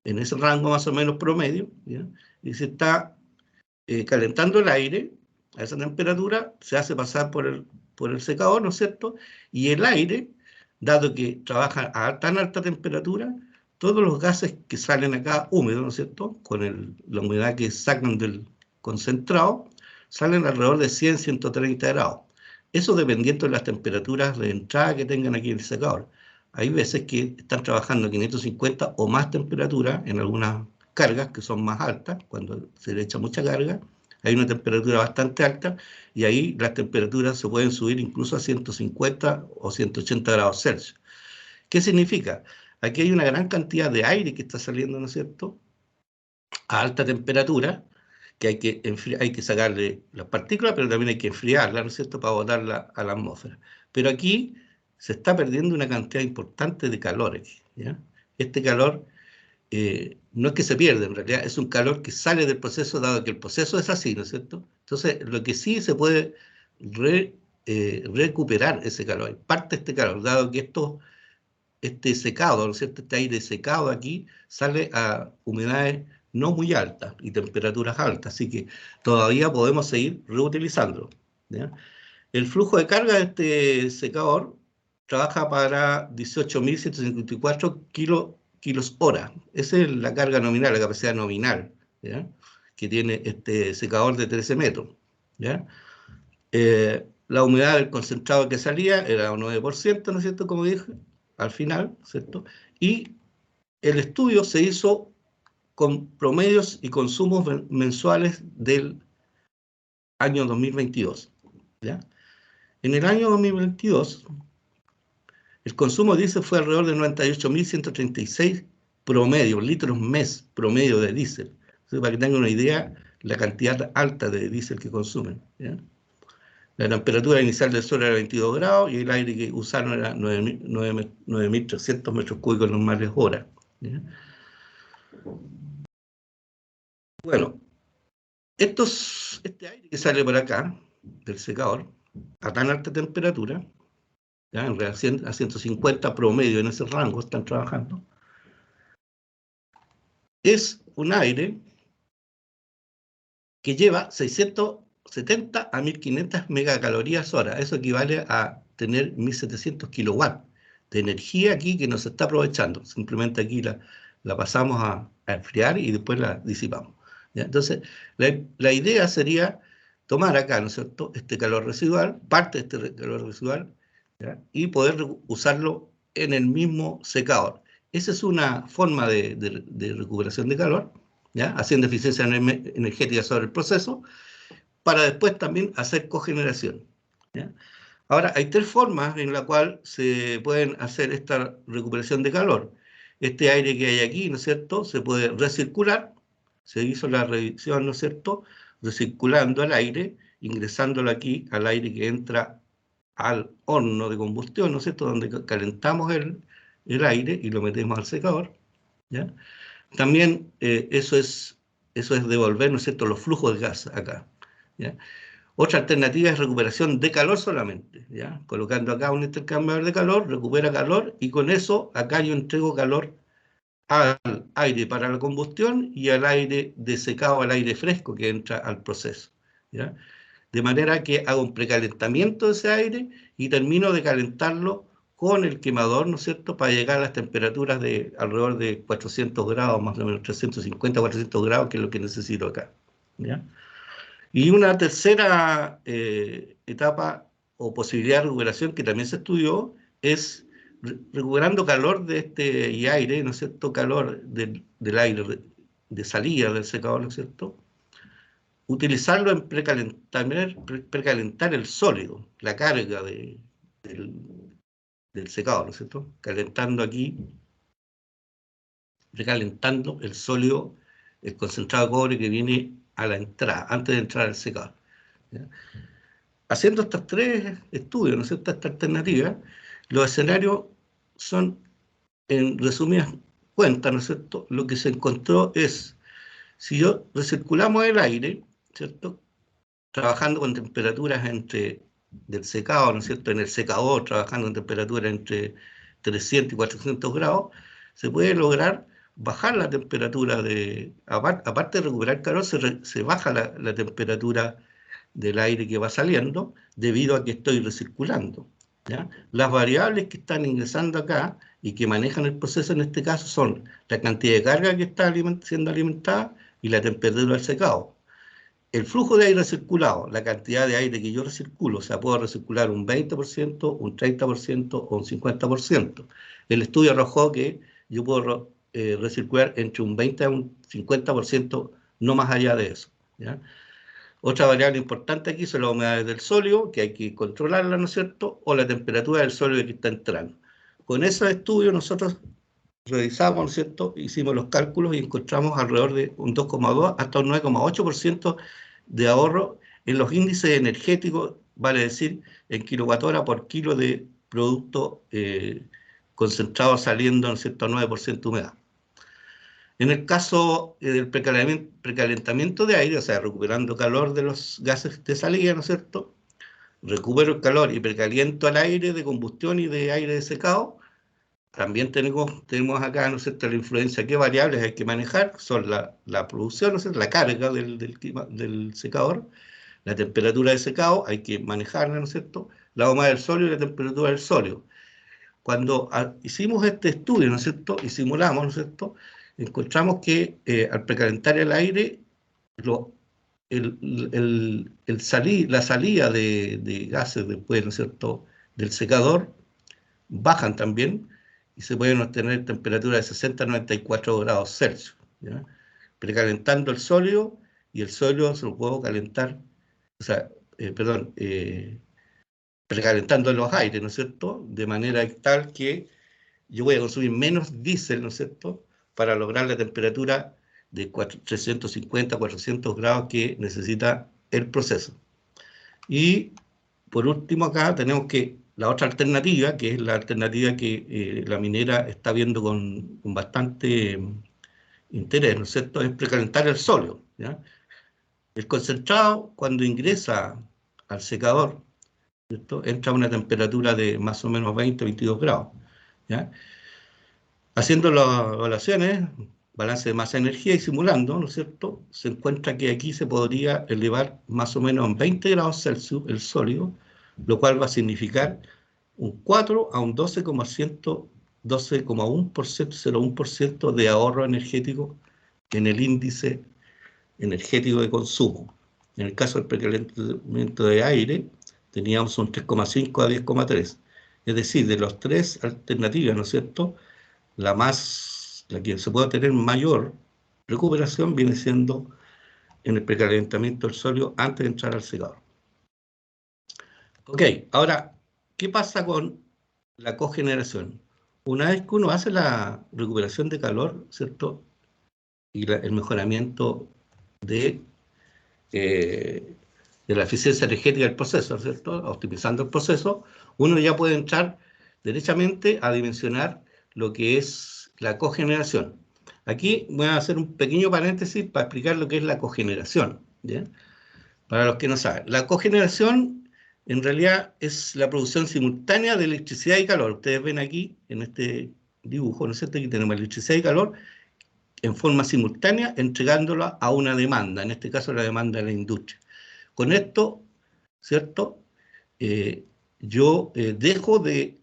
en ese rango más o menos promedio, ¿ya? Y se está calentando el aire a esa temperatura, se hace pasar por el secador, ¿no es cierto?, y el aire, dado que trabaja a tan alta temperatura, todos los gases que salen acá húmedos, ¿no es cierto?, con la humedad que sacan del concentrado, salen alrededor de 100, 130 grados. Eso dependiendo de las temperaturas de entrada que tengan aquí en el secador. Hay veces que están trabajando a 550 o más temperatura en algunas cargas que son más altas, cuando se le echa mucha carga, hay una temperatura bastante alta, y ahí las temperaturas se pueden subir incluso a 150 o 180 grados Celsius. ¿Qué significa? Aquí hay una gran cantidad de aire que está saliendo, ¿no es cierto?, a alta temperatura, que hay que sacarle las partículas, pero también hay que enfriarlas, ¿no es cierto?, para botarla a la atmósfera. Pero aquí se está perdiendo una cantidad importante de calor aquí, ¿ya? Este calor no es que se pierda, en realidad es un calor que sale del proceso, dado que el proceso es así, ¿no es cierto? Entonces, lo que sí se puede recuperar ese calor, parte de este calor, dado que este secado, ¿no es cierto?, este aire secado aquí sale a humedades no muy altas y temperaturas altas, así que todavía podemos seguir reutilizándolo, ¿ya? El flujo de carga de este secador trabaja para 18.154 kilos hora. Esa es la carga nominal, la capacidad nominal, ¿ya?, que tiene este secador de 13 metros, ¿ya? La humedad del concentrado que salía era un 9%, ¿no es cierto?, como dije, al final, ¿cierto? Y el estudio se hizo con promedios y consumos mensuales del año 2022, ¿ya? En el año 2022, el consumo de diésel fue alrededor de 98.136 promedio, litros mes promedio de diésel. Entonces, para que tengan una idea, la cantidad alta de diésel que consumen, ¿ya? La temperatura inicial del suelo era 22 grados y el aire que usaron era 9.300 metros cúbicos normales hora, ¿ya? Bueno, este aire que sale por acá, del secador, a tan alta temperatura, ¿ya?, en realidad a 150 promedio, en ese rango están trabajando, es un aire que lleva 670 a 1.500 megacalorías hora. Eso equivale a tener 1.700 kilowatts de energía aquí que no se está aprovechando. Simplemente aquí la pasamos a enfriar y después la disipamos, ¿ya? Entonces, la idea sería tomar acá, ¿no es cierto?, este calor residual, parte de este calor residual, ¿ya?, y poder usarlo en el mismo secador. Esa es una forma de recuperación de calor, ¿ya?, haciendo eficiencia energética sobre el proceso, para después también hacer cogeneración, ¿ya? Ahora, hay tres formas en las cuales se pueden hacer esta recuperación de calor. Este aire que hay aquí, ¿no es cierto?, se puede recircular. Se hizo la revisión, ¿no es cierto?, recirculando el aire, ingresándolo aquí al aire que entra al horno de combustión, ¿no es cierto?, donde calentamos el aire y lo metemos al secador, ¿ya? También eso es devolver, ¿no es cierto?, los flujos de gas acá, ¿ya? Otra alternativa es recuperación de calor solamente, ¿ya? Colocando acá un intercambiador de calor, recupera calor, y con eso acá yo entrego calor al aire para la combustión y al aire de secado, al aire fresco que entra al proceso, ¿ya? de manera que hago un precalentamiento de ese aire y termino de calentarlo con el quemador, ¿no es cierto?, para llegar a las temperaturas de alrededor de 400 grados, más o menos 350, 400 grados, que es lo que necesito acá, ¿ya? Y una tercera etapa o posibilidad de recuperación que también se estudió es recuperando calor de y aire, ¿no es cierto?, calor del aire de salida del secador, ¿no es cierto?, utilizarlo en precalentar el sólido, la carga del secador, ¿no es cierto?, calentando aquí, precalentando el sólido, el concentrado de cobre que viene a la entrada, antes de entrar al secador, ¿ya? Haciendo estos tres estudios, ¿no es cierto?, esta alternativa, los escenarios son, en resumidas cuentas, ¿no es cierto?, lo que se encontró es, si recirculamos el aire, ¿cierto?, trabajando con temperaturas del secado, ¿no es cierto?, en el secador, trabajando en temperaturas entre 300 y 400 grados, se puede lograr bajar la temperatura aparte de recuperar calor, se baja la temperatura del aire que va saliendo, debido a que estoy recirculando, ¿ya? Las variables que están ingresando acá y que manejan el proceso en este caso son la cantidad de carga que está siendo alimentada y la temperatura del secado. El flujo de aire recirculado, la cantidad de aire que yo recirculo, o sea, puedo recircular un 20%, un 30% o un 50%. El estudio arrojó que yo puedo recircular entre un 20 a un 50%, no más allá de eso, ¿ya? Otra variable importante aquí son las humedades del sólido, que hay que controlarla, ¿no es cierto?, o la temperatura del sólido que está entrando. Con esos estudios nosotros revisamos, ¿no es cierto?, hicimos los cálculos y encontramos alrededor de un 2,2 hasta un 9,8% de ahorro en los índices energéticos, vale decir, en kilowatt-hora por kilo de producto concentrado saliendo, ¿no es cierto?, a 9% humedad. En el caso del precalentamiento de aire, o sea, recuperando calor de los gases de salida, ¿no es cierto?, recupero el calor y precaliento al aire de combustión y de aire de secado. También tenemos acá, ¿no es cierto?, la influencia, qué variables hay que manejar, son la producción, ¿no es cierto?, la carga del secador, la temperatura de secado, hay que manejarla, ¿no es cierto?, la humedad del sólido y la temperatura del sólido. Cuando hicimos este estudio, ¿no es cierto?, y simulamos, ¿no es cierto?, encontramos que al precalentar el aire, la salida de gases después, ¿no es cierto?, del secador, bajan también y se pueden obtener temperaturas de 60 a 94 grados Celsius, ¿ya? Precalentando el sólido, y el sólido se lo puedo calentar, o sea, precalentando los aires, ¿no es cierto?, de manera tal que yo voy a consumir menos diésel, ¿no es cierto?, para lograr la temperatura de 350 a 400 grados que necesita el proceso. Y por último acá tenemos que la otra alternativa, que es la alternativa que la minera está viendo con bastante interés, ¿no es cierto?, es precalentar el sólido, ¿ya? El concentrado, cuando ingresa al secador, ¿cierto?, entra a una temperatura de más o menos 20 a 22 grados, ¿ya? Haciendo las evaluaciones, balance de masa-energía y simulando, ¿no es cierto?, se encuentra que aquí se podría elevar más o menos en 20 grados Celsius el sólido, lo cual va a significar un 4 a un 12,1%, 0,1% de ahorro energético en el índice energético de consumo. En el caso del precalentamiento de aire, teníamos un 3,5 a 10,3. Es decir, de las tres alternativas, ¿no es cierto?, la que se puede tener mayor recuperación viene siendo en el precalentamiento del sólido antes de entrar al secador. Ok, ahora, ¿qué pasa con la cogeneración? Una vez que uno hace la recuperación de calor, ¿cierto?, y el mejoramiento de la eficiencia energética del proceso, ¿cierto?, optimizando el proceso, uno ya puede entrar derechamente a dimensionar lo que es la cogeneración. Aquí voy a hacer un pequeño paréntesis para explicar lo que es la cogeneración, ¿ya? Para los que no saben, la cogeneración en realidad es la producción simultánea de electricidad y calor. Ustedes ven aquí, en este dibujo, ¿no es cierto?, aquí tenemos electricidad y calor en forma simultánea, entregándola a una demanda, en este caso la demanda de la industria. Con esto ¿cierto? Yo dejo de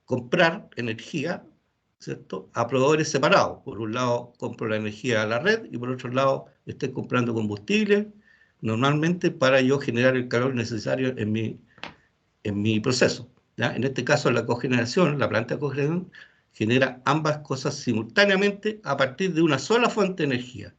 comprar energía, ¿cierto?, a proveedores separados. Por un lado, compro la energía a la red y por otro lado, estoy comprando combustible, normalmente para yo generar el calor necesario en mi proceso, ¿ya? En este caso, la cogeneración, la planta de cogeneración, genera ambas cosas simultáneamente a partir de una sola fuente de energía.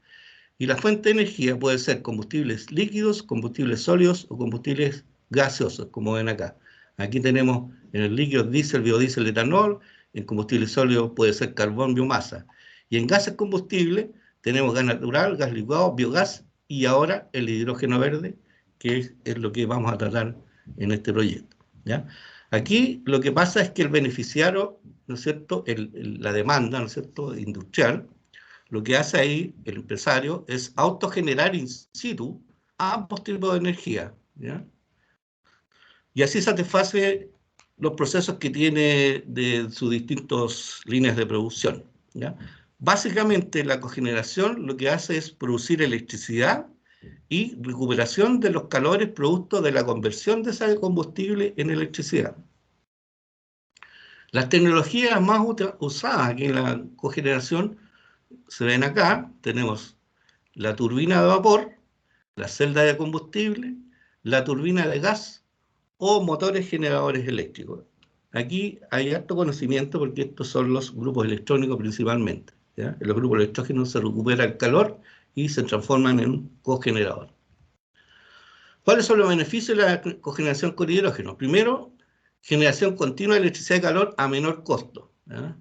Y la fuente de energía puede ser combustibles líquidos, combustibles sólidos o combustibles gaseosos, como ven acá. Aquí tenemos en el líquido diésel, biodiesel, etanol. En combustibles sólidos puede ser carbón, biomasa. Y en gases combustibles tenemos gas natural, gas licuado, biogás y ahora el hidrógeno verde, que es lo que vamos a tratar en este proyecto, ¿ya? Aquí lo que pasa es que el beneficiario, ¿no es cierto?, la demanda, ¿no es cierto?, industrial, lo que hace ahí el empresario es autogenerar in situ ambos tipos de energía, ¿ya? Y así satisface los procesos que tiene de sus distintas líneas de producción, ¿ya? Básicamente la cogeneración lo que hace es producir electricidad y recuperación de los calores producto de la conversión de ese combustible en electricidad. Las tecnologías más usadas aquí en la cogeneración se ven acá. Tenemos la turbina de vapor, la celda de combustible, la turbina de gas o motores generadores eléctricos. Aquí hay harto conocimiento porque estos son los grupos electrónicos principalmente, ¿ya? En los grupos electrógenos se recupera el calor y se transforman en un cogenerador. ¿Cuáles son los beneficios de la cogeneración con hidrógeno? Primero, generación continua de electricidad y calor a menor costo, ¿ya?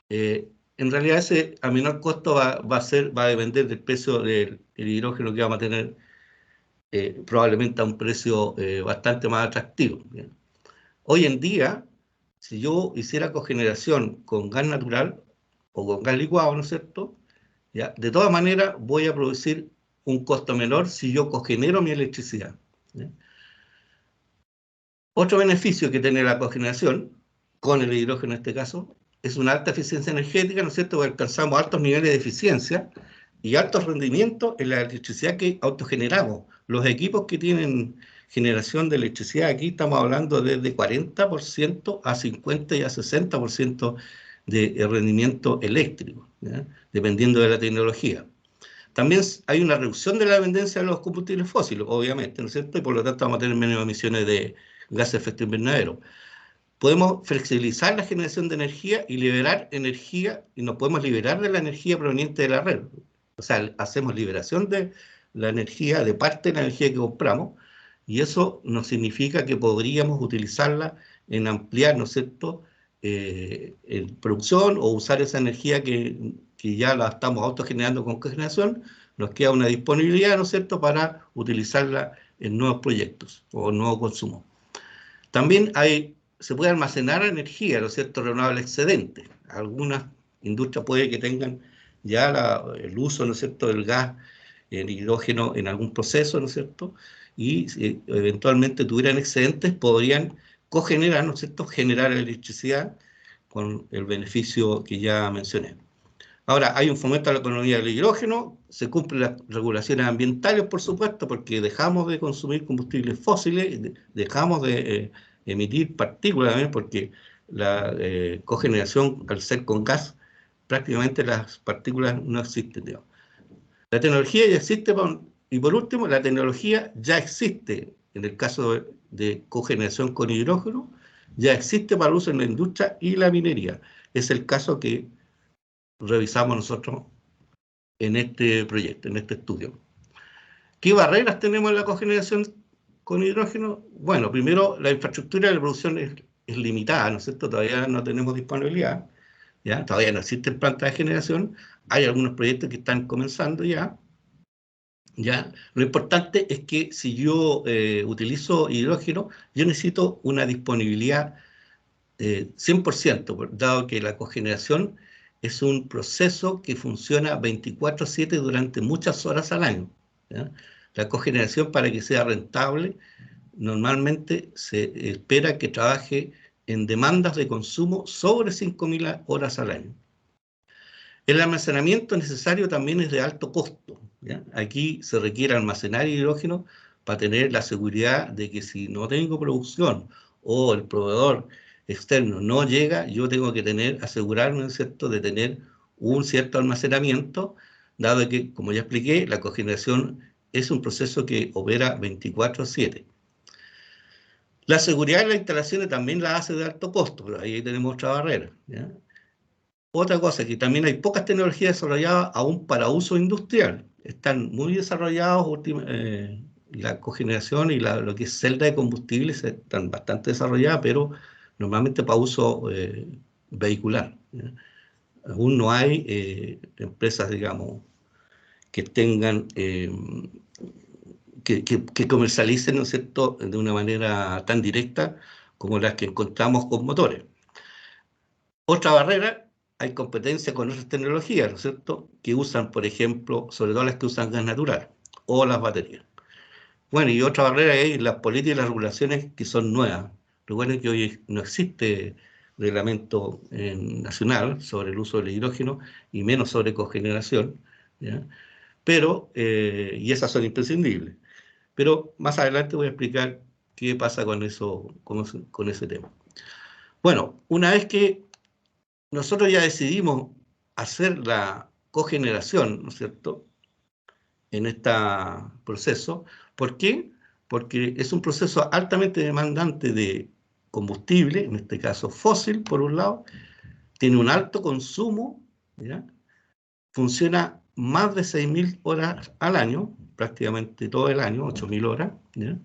En realidad ese a menor costo va a depender del precio del hidrógeno que vamos a tener, probablemente a un precio bastante más atractivo, ¿ya? Hoy en día, si yo hiciera cogeneración con gas natural o con gas licuado, ¿no es cierto?, ¿ya?, de todas maneras voy a producir un costo menor si yo cogenero mi electricidad, ¿ya? Otro beneficio que tiene la cogeneración, con el hidrógeno en este caso, es una alta eficiencia energética, ¿no es cierto?, porque alcanzamos altos niveles de eficiencia y altos rendimientos en la electricidad que autogeneramos. Los equipos que tienen generación de electricidad, aquí estamos hablando desde 40% a 50% y a 60% de rendimiento eléctrico, ¿ya?, dependiendo de la tecnología. También hay una reducción de la dependencia de los combustibles fósiles, obviamente, ¿no es cierto?, y por lo tanto vamos a tener menos emisiones de gases de efecto invernadero. Podemos flexibilizar la generación de energía y liberar energía, y nos podemos liberar de la energía proveniente de la red. O sea, hacemos liberación de la energía, de parte de la energía que compramos, y eso nos significa que podríamos utilizarla en ampliar, ¿no es cierto?, en producción o usar esa energía que ya la estamos autogenerando con cogeneración. Nos queda una disponibilidad, ¿no es cierto?, para utilizarla en nuevos proyectos o nuevo consumo. También se puede almacenar energía, ¿no es cierto?, renovable excedente. Algunas industrias puede que tengan ya el uso, ¿no es cierto?, del gas, el hidrógeno en algún proceso, ¿no es cierto?, y si eventualmente tuvieran excedentes, podrían cogenerar, ¿no es cierto?, generar electricidad con el beneficio que ya mencioné. Ahora, hay un fomento a la economía del hidrógeno, se cumplen las regulaciones ambientales, por supuesto, porque dejamos de consumir combustibles fósiles, dejamos de emitir partículas también, porque la cogeneración, al ser con gas, prácticamente las partículas no existen, digamos. La tecnología ya existe, y por último, la tecnología ya existe, en el caso de cogeneración con hidrógeno, ya existe para uso en la industria y la minería. Es el caso que revisamos nosotros en este proyecto, en este estudio. ¿Qué barreras tenemos en la cogeneración con hidrógeno? Bueno, primero, la infraestructura de producción es limitada, ¿no es cierto? Todavía no tenemos disponibilidad, ¿ya? Todavía no existen plantas de generación. Hay algunos proyectos que están comenzando ya, ¿ya? Lo importante es que si yo utilizo hidrógeno, yo necesito una disponibilidad 100%, dado que la cogeneración es un proceso que funciona 24/7 durante muchas horas al año, ¿ya? La cogeneración, para que sea rentable, normalmente se espera que trabaje en demandas de consumo sobre 5.000 horas al año. El almacenamiento necesario también es de alto costo, ¿ya? Aquí se requiere almacenar hidrógeno para tener la seguridad de que si no tengo producción o el proveedor externo no llega, yo tengo que asegurarme, ¿no es cierto?, de tener un cierto almacenamiento, dado que, como ya expliqué, la cogeneración es un proceso que opera 24/7. La seguridad de las instalaciones también la hace de alto costo, pero ahí tenemos otra barrera, ¿ya? Otra cosa, que también hay pocas tecnologías desarrolladas aún para uso industrial. Están muy desarrollados, la cogeneración y lo que es celda de combustibles están bastante desarrolladas, pero normalmente para uso vehicular, ¿ya? Aún no hay empresas, digamos, que tengan, que comercialicen, ¿no es cierto?, de una manera tan directa como las que encontramos con motores. Otra barrera, hay competencia con otras tecnologías, ¿no es cierto?, que usan, por ejemplo, sobre todo las que usan gas natural o las baterías. Bueno, y otra barrera es las políticas y las regulaciones que son nuevas. Recuerden que hoy no existe reglamento nacional sobre el uso del hidrógeno y menos sobre cogeneración, ¿ya? Pero, y esas son imprescindibles. Pero más adelante voy a explicar qué pasa con eso, con ese tema. Bueno, una vez que nosotros ya decidimos hacer la cogeneración, ¿no es cierto?, en este proceso. ¿Por qué? Porque es un proceso altamente demandante de combustible, en este caso fósil, por un lado, tiene un alto consumo, ¿ya? Funciona más de 6.000 horas al año, prácticamente todo el año, 8.000 horas, ¿ya?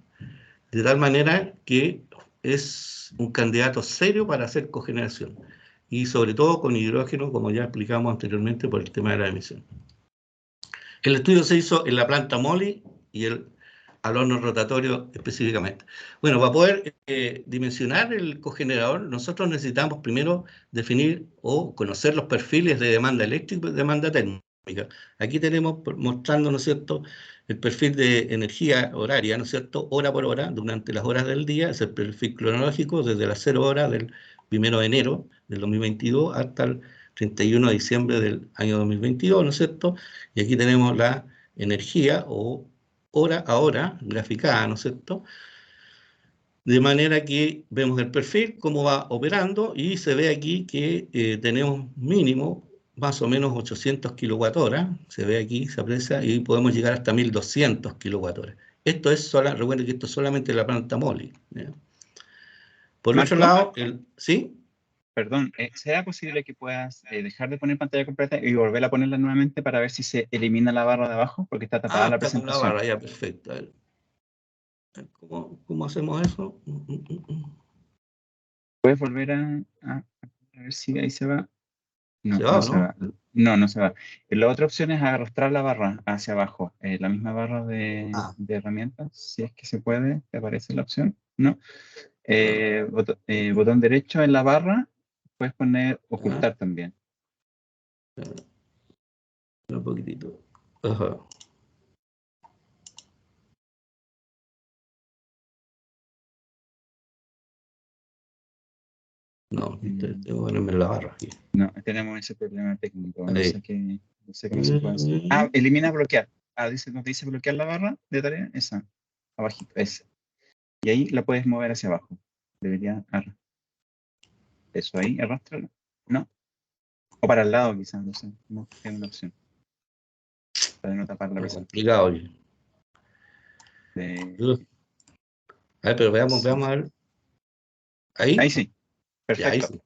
De tal manera que es un candidato serio para hacer cogeneración, y sobre todo con hidrógeno, como ya explicamos anteriormente, por el tema de la emisión. El estudio se hizo en la planta MOLY y al horno rotatorio específicamente. Bueno, para poder dimensionar el cogenerador, nosotros necesitamos primero definir o conocer los perfiles de demanda eléctrica y demanda térmica. Aquí tenemos mostrando, ¿no es cierto?, el perfil de energía horaria, ¿no es cierto?, hora por hora, durante las horas del día, es el perfil cronológico desde las 0 horas del 1 de enero del 2022 hasta el 31 de diciembre del año 2022, ¿no es cierto? Y aquí tenemos la energía o hora a hora graficada, ¿no es cierto? De manera que vemos el perfil, cómo va operando, y se ve aquí que tenemos mínimo más o menos 800 kWh, se ve aquí, se aprecia, y podemos llegar hasta 1.200 kWh. Esto es recuerden que esto es solamente la planta MOLY, ¿ya? Por Marco, otro lado, ¿sí? Perdón, ¿será posible que puedas dejar de poner pantalla completa y volver a ponerla nuevamente para ver si se elimina la barra de abajo? Porque está tapada la Está con la presentación. barra, ya, perfecto. A ver. ¿Cómo hacemos eso? ¿Puedes volver a ver si ahí se va? No, ¿Se va no o se no? va. No, no se va. La otra opción es arrastrar la barra hacia abajo. La misma barra de herramientas, si es que se puede, ¿te aparece la opción? ¿No? Botón derecho en la barra, puedes poner ocultar también. Un poquitito. Ajá. No, tengo que ponerme la barra aquí. No, tenemos ese problema técnico. No sé cómo se puede hacer. Ah, Elimina bloquear. Nos dice bloquear la barra de tarea, esa, abajito, esa. Y ahí la puedes mover hacia abajo. Debería eso ahí, arrastrarla. No. O para el lado, quizás, no sé. No, es una opción. Para no tapar la presentación. complicado. A ver, pero veamos a ver. ¿Ahí? Ahí sí. Perfecto. Ya, ahí sí.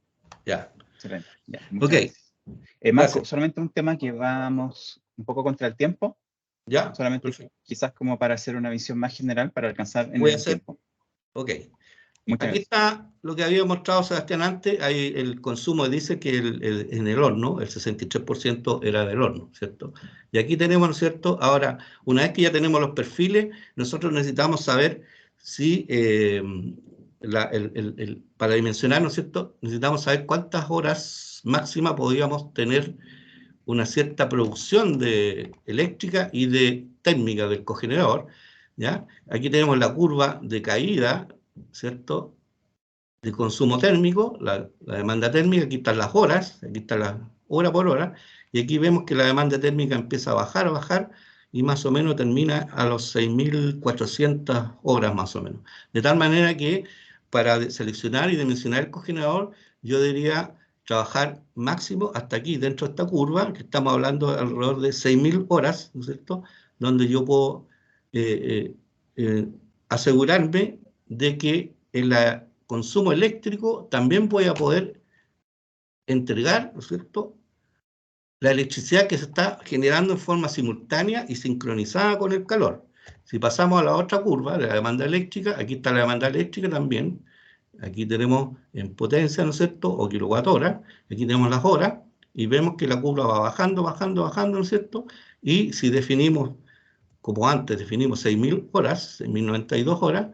Ya. Excelente. Ya, muchas gracias. Marco, Gracias. solamente un tema que vamos un poco contra el tiempo. Ya. Solamente Perfecto. quizás como para hacer una visión más general para alcanzar en Voy a el hacer. tiempo. Ok. Muchas Aquí gracias. está lo que había mostrado Sebastián antes. Ahí el consumo dice que en el horno, el 63% era del horno, ¿cierto? Y aquí tenemos, ¿no es cierto? Ahora, una vez que ya tenemos los perfiles, nosotros necesitamos saber si, para dimensionar, ¿no es cierto? Necesitamos saber cuántas horas máximas podríamos tener una cierta producción eléctrica y de térmica del cogenerador, ¿ya? Aquí tenemos la curva de caída, ¿cierto?, de consumo térmico, la demanda térmica, aquí están las horas, aquí está la hora por hora, y aquí vemos que la demanda térmica empieza a bajar, y más o menos termina a los 6.400 horas más o menos. De tal manera que para seleccionar y dimensionar el cogenerador, yo diría trabajar máximo hasta aquí, dentro de esta curva, que estamos hablando de alrededor de 6.000 horas, ¿no es cierto?, donde yo puedo asegurarme de que en el consumo eléctrico también voy a poder entregar, ¿no es cierto?, la electricidad que se está generando en forma simultánea y sincronizada con el calor. Si pasamos a la otra curva, de la demanda eléctrica, aquí está la demanda eléctrica también. Aquí tenemos en potencia, ¿no es cierto?, o kilowatt hora. Aquí tenemos las horas y vemos que la curva va bajando, bajando, bajando, ¿no es cierto? Y si definimos, como antes definimos 6.000 horas, 6.092 horas,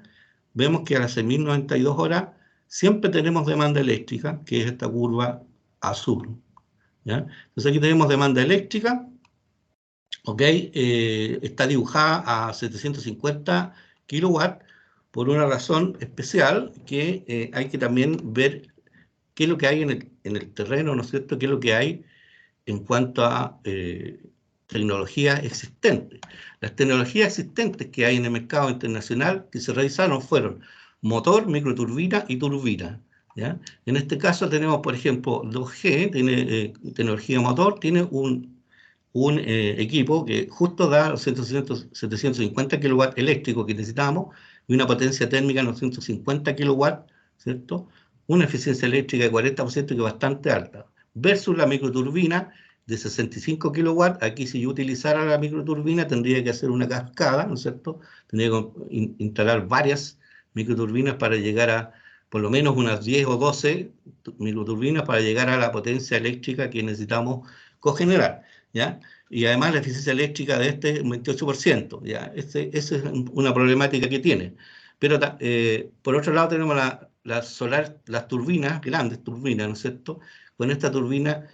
vemos que a las 6.092 horas siempre tenemos demanda eléctrica, que es esta curva azul. ¿Ya? Entonces aquí tenemos demanda eléctrica, ¿ok? Está dibujada a 750 kilowatts por una razón especial, que hay que también ver qué es lo que hay en el terreno, ¿no es cierto?, qué es lo que hay en cuanto a tecnología existente. Las tecnologías existentes que hay en el mercado internacional que se realizaron fueron motor, microturbina y turbina. ¿Ya? En este caso tenemos, por ejemplo, 2G, tiene tecnología motor, tiene un equipo que justo da 750 kilowatts eléctricos que necesitamos y una potencia térmica de 950 kilowatts, ¿cierto? Una eficiencia eléctrica de 40% que es bastante alta, versus la microturbina de 65 kilowatts. Aquí si yo utilizara la microturbina tendría que hacer una cascada, ¿no es cierto? Tendría que instalar varias microturbinas para llegar a por lo menos unas 10 o 12 microturbinas para llegar a la potencia eléctrica que necesitamos cogenerar, ¿ya? Y además la eficiencia eléctrica de este es un 28%, ¿ya? Esa es una problemática que tiene. Pero por otro lado tenemos las turbinas, grandes turbinas, ¿no es cierto? Con esta turbina,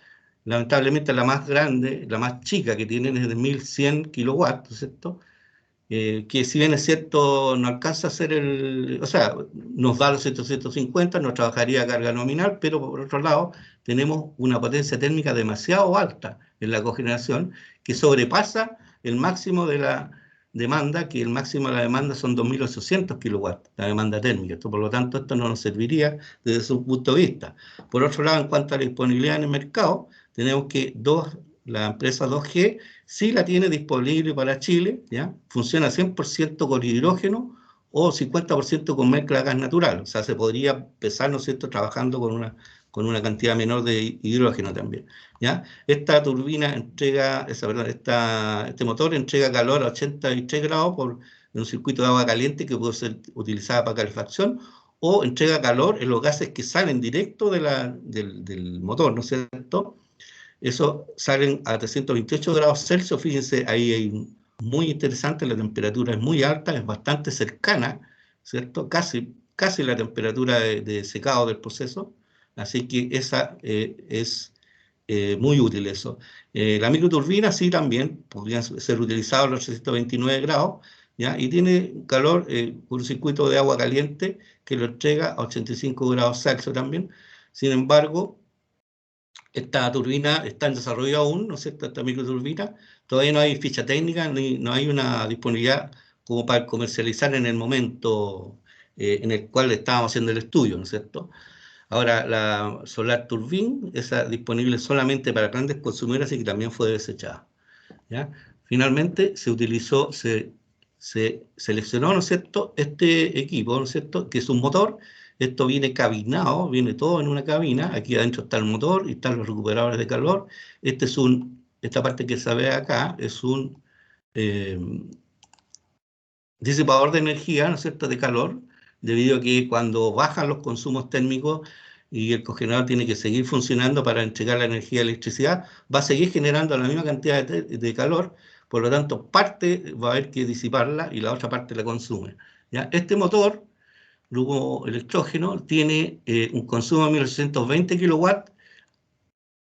lamentablemente la más grande, la más chica que tienen es de 1.100 kilowatts, ¿no es cierto?, que si bien es cierto, no alcanza a ser o sea, nos da los 750, nos trabajaría a carga nominal, pero por otro lado, tenemos una potencia térmica demasiado alta en la cogeneración, que sobrepasa el máximo de la demanda, que el máximo de la demanda son 2.800 kilowatts, la demanda térmica. Esto, por lo tanto, esto no nos serviría desde su punto de vista. Por otro lado, en cuanto a la disponibilidad en el mercado, tenemos que la empresa 2G sí la tiene disponible para Chile, ¿ya? Funciona 100% con hidrógeno o 50% con mezcla de gas natural. O sea, se podría empezar, ¿no es cierto?, trabajando con una cantidad menor de hidrógeno también, ¿ya? Esta turbina entrega, este motor entrega calor a 83 grados por un circuito de agua caliente que puede ser utilizada para calefacción, o entrega calor en los gases que salen directo del motor, ¿no es cierto? Eso salen a 328 grados Celsius, fíjense, ahí hay muy interesante, la temperatura es muy alta, es bastante cercana, ¿cierto? Casi la temperatura de secado del proceso, así que esa es muy útil eso. La microturbina sí también podrían ser utilizados a los 329 grados, ¿ya? Y tiene calor por un circuito de agua caliente que lo entrega a 85 grados Celsius también. Sin embargo, esta turbina está en desarrollo aún, ¿no es cierto?, esta microturbina. Todavía no hay ficha técnica, ni no hay una disponibilidad como para comercializar en el momento en el cual estábamos haciendo el estudio, ¿no es cierto? Ahora, la Solar Turbine, esa disponible solamente para grandes consumidores y que también fue desechada, ¿ya? Finalmente, se seleccionó, ¿no es cierto?, este equipo, ¿no es cierto?, que es un motor. Esto viene cabinado, viene todo en una cabina. Aquí adentro está el motor y están los recuperadores de calor. Esta parte que se ve acá es un disipador de energía, ¿no es cierto?, de calor, debido a que cuando bajan los consumos térmicos y el cogenerador tiene que seguir funcionando para entregar la energía de electricidad, va a seguir generando la misma cantidad de calor. Por lo tanto, parte va a haber que disiparla y la otra parte la consume, ¿ya? Este motor, grupo electrógeno, tiene un consumo de 1820 kilowatts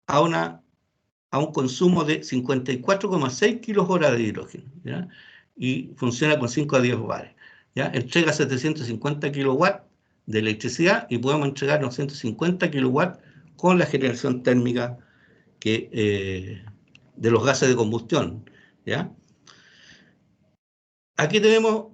a un consumo de 54,6 kilohoras de hidrógeno, ¿ya? Y funciona con 5 a 10 bares, ¿ya? Entrega 750 kilowatts de electricidad y podemos entregar 950 kilowatts con la generación térmica de los gases de combustión, ¿ya? aquí tenemos,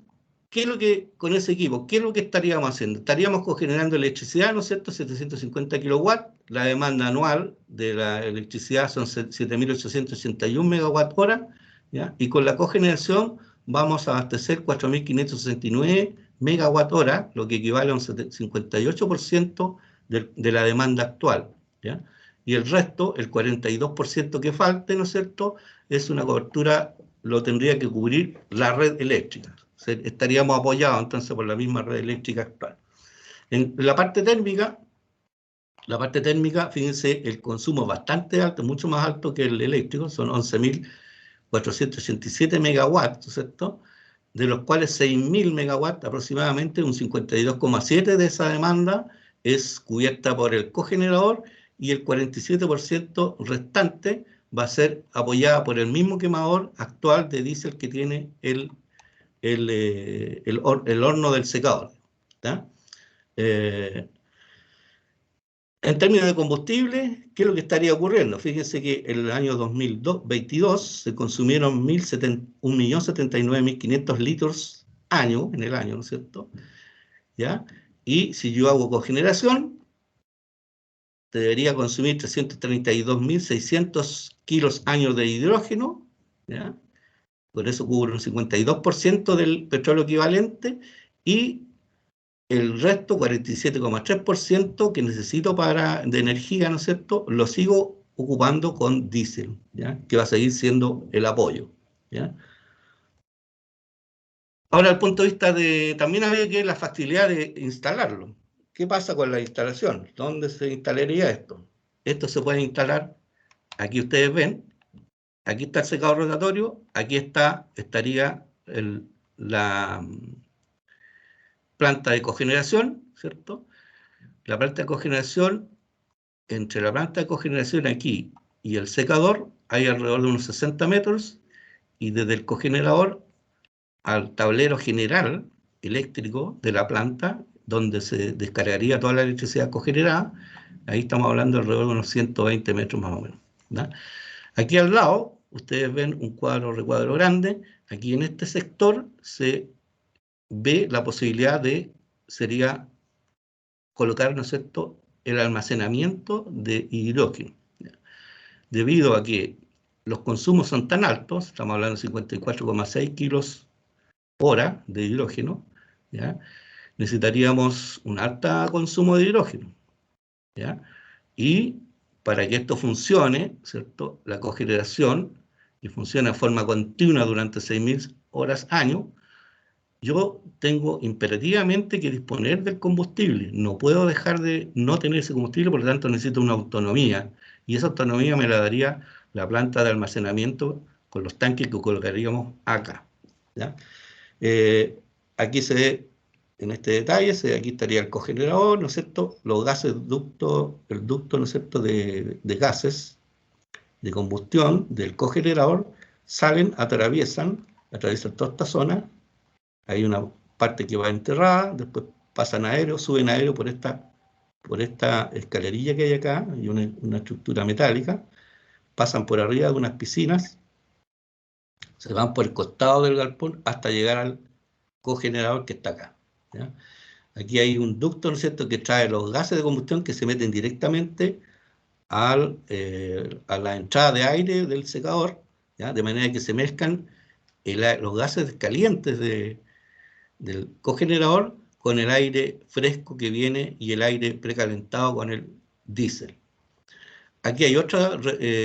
¿qué es lo que, con ese equipo, qué es lo que estaríamos haciendo? Estaríamos cogenerando electricidad, ¿no es cierto? 750 kilowatts, la demanda anual de la electricidad son 7.881 megawatt hora, ¿ya? Y con la cogeneración vamos a abastecer 4.569 megawatt hora, lo que equivale a un 58% de la demanda actual, ¿ya? Y el resto, el 42% que falte, ¿no es cierto?, es una cobertura, lo tendría que cubrir la red eléctrica. Estaríamos apoyados entonces por la misma red eléctrica actual. En la parte térmica, fíjense, el consumo es bastante alto, mucho más alto que el eléctrico, son 11.487 megawatts, ¿no es cierto?, de los cuales 6.000 megawatts, aproximadamente un 52,7% de esa demanda es cubierta por el cogenerador, y el 47% restante va a ser apoyada por el mismo quemador actual de diésel que tiene el horno del secador, ¿tá? En términos de combustible, ¿qué es lo que estaría ocurriendo? Fíjense que en el año 2022 se consumieron 1.079.500 litros año, en el año, ¿no es cierto? ¿Ya? Y si yo hago cogeneración, debería consumir 332.600 kilos años de hidrógeno, ¿ya? Por eso cubre un 52% del petróleo equivalente, y el resto, 47,3% que necesito de energía, ¿no es cierto?, lo sigo ocupando con diésel, ¿ya?, que va a seguir siendo el apoyo, ¿ya? Ahora, al punto de vista también había que ver la facilidad de instalarlo. ¿Qué pasa con la instalación? ¿Dónde se instalaría esto? Esto se puede instalar, aquí ustedes ven, aquí está el secador rotatorio, aquí estaría la planta de cogeneración, ¿cierto? La planta de cogeneración, entre la planta de cogeneración aquí y el secador hay alrededor de unos 60 metros, y desde el cogenerador al tablero general eléctrico de la planta, donde se descargaría toda la electricidad cogenerada, ahí estamos hablando alrededor de unos 120 metros más o menos, ¿no? Aquí al lado, ustedes ven un recuadro grande, aquí en este sector se ve la posibilidad sería colocar, ¿no es cierto?, el almacenamiento de hidrógeno. Debido a que los consumos son tan altos, estamos hablando de 54,6 kilos hora de hidrógeno, ¿ya?, necesitaríamos un alto consumo de hidrógeno, ¿ya? Y para que esto funcione, ¿cierto?, la cogeneración, y funcione de forma continua durante 6.000 horas año, yo tengo imperativamente que disponer del combustible. No puedo dejar de no tener ese combustible, por lo tanto necesito una autonomía. Y esa autonomía me la daría la planta de almacenamiento con los tanques que colocaríamos acá, ¿ya? Aquí se ve, en este detalle, aquí estaría el cogenerador, ¿no es cierto? Los gases, el ducto, ¿no es cierto?, de gases de combustión del cogenerador, atraviesan toda esta zona. Hay una parte que va enterrada, después pasan aéreo, suben aéreo por esta escalerilla que hay acá, y una estructura metálica, pasan por arriba de unas piscinas, se van por el costado del galpón hasta llegar al cogenerador que está acá, ¿ya? Aquí hay un ducto, ¿no es cierto?, que trae los gases de combustión que se meten directamente a la entrada de aire del secador, ¿ya?, de manera que se mezclan los gases calientes del cogenerador con el aire fresco que viene y el aire precalentado con el diésel. Aquí hay otro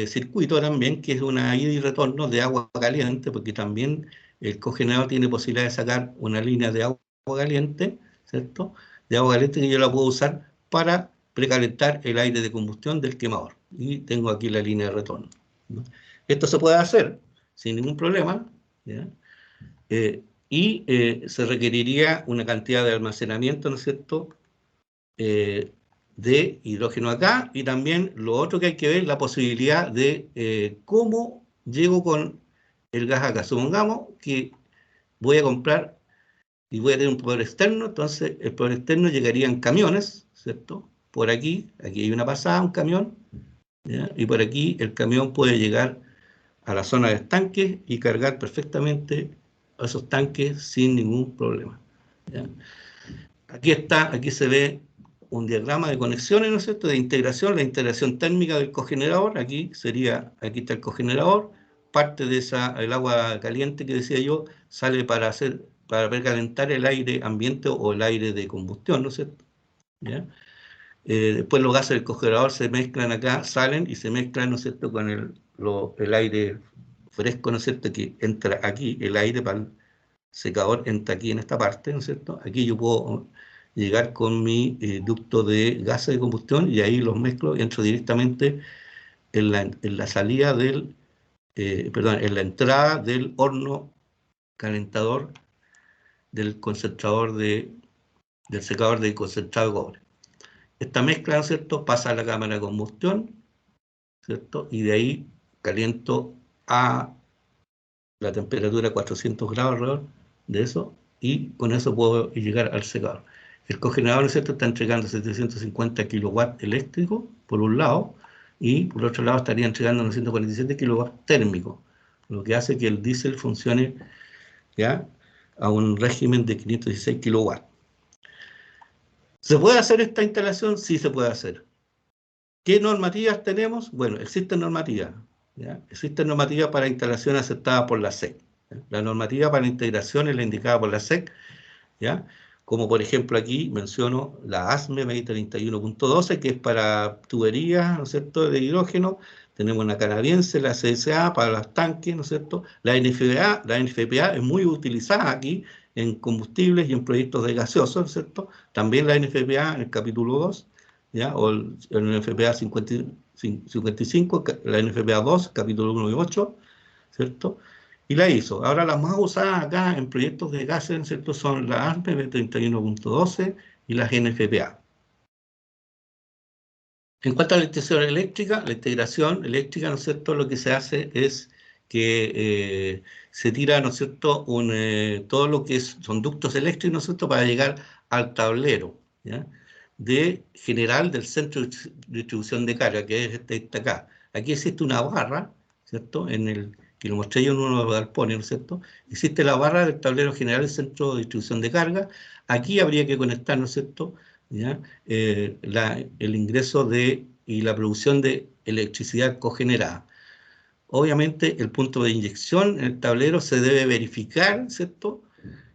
circuito también, que es una ida y retorno de agua caliente, porque también el cogenerador tiene posibilidad de sacar una línea de agua caliente, ¿cierto?, de agua caliente que yo la puedo usar para precalentar el aire de combustión del quemador. Y tengo aquí la línea de retorno, ¿no? Esto se puede hacer sin ningún problema, ¿ya? Y se requeriría una cantidad de almacenamiento, ¿no es cierto?, de hidrógeno acá, y también lo otro que hay que ver, la posibilidad de cómo llego con el gas acá. Supongamos que voy a comprar y voy a tener un proveedor externo, entonces el proveedor externo llegaría en camiones, ¿cierto?, por aquí hay una pasada, un camión, ¿ya?, y por aquí el camión puede llegar a la zona de estanques y cargar perfectamente esos tanques sin ningún problema, ¿ya? Aquí se ve un diagrama de conexiones, ¿no es cierto?, de integración, la integración térmica del cogenerador. Aquí está el cogenerador, parte de el agua caliente que decía yo, sale para precalentar el aire ambiente o el aire de combustión, ¿no es cierto? ¿Ya? Después los gases del cogenerador se mezclan acá, salen y se mezclan, ¿no es cierto?, con el aire fresco, ¿no es cierto?, que entra aquí, el aire para el secador entra aquí en esta parte, ¿no es cierto? Aquí yo puedo llegar con mi ducto de gases de combustión y ahí los mezclo y entro directamente en la salida en la entrada del horno calentador del concentrador del secador de concentrado de cobre. Esta mezcla, ¿no es cierto?, pasa a la cámara de combustión, ¿cierto? Y de ahí caliento a la temperatura 400 grados alrededor de eso, y con eso puedo llegar al secador. El cogenerador, ¿no es cierto?, está entregando 750 kilowatts eléctricos, por un lado, y por otro lado estaría entregando 947 kilowatts térmicos, lo que hace que el diésel funcione ya a un régimen de 516 kilowatts. ¿Se puede hacer esta instalación? Sí, se puede hacer. ¿Qué normativas tenemos? Bueno, existen normativas, ¿ya? Existen normativas para instalación aceptada por la SEC. ¿Ya? La normativa para integración es la indicada por la SEC, ¿ya? Como por ejemplo aquí menciono la ASME 2031.12, que es para tuberías, ¿no es cierto?, de hidrógeno. Tenemos una canadiense, la CSA, para los tanques, ¿no es cierto? La NFPA es muy utilizada aquí en combustibles y en proyectos de gaseosos, ¿no es cierto? También la NFPA en el capítulo 2, ¿ya? O el NFPA 55, la NFPA 2, capítulo 1 y 8, ¿cierto? Y la ISO. Ahora las más usadas acá en proyectos de gases, ¿cierto?, son la ASME 31.12 y las NFPA. En cuanto a la integración eléctrica, ¿no es cierto?, lo que se hace es que se tira, ¿no es cierto?, todo lo que son ductos eléctricos, ¿no es cierto?, para llegar al tablero, ¿ya?, general del centro de distribución de carga, que es este acá. Aquí existe una barra, ¿cierto?, que lo mostré yo en uno de los galpones, ¿no es cierto? Existe la barra del tablero general del centro de distribución de carga. Aquí habría que conectar, ¿no es cierto?, ¿ya?, el ingreso y la producción de electricidad cogenerada. Obviamente el punto de inyección en el tablero se debe verificar, ¿cierto?,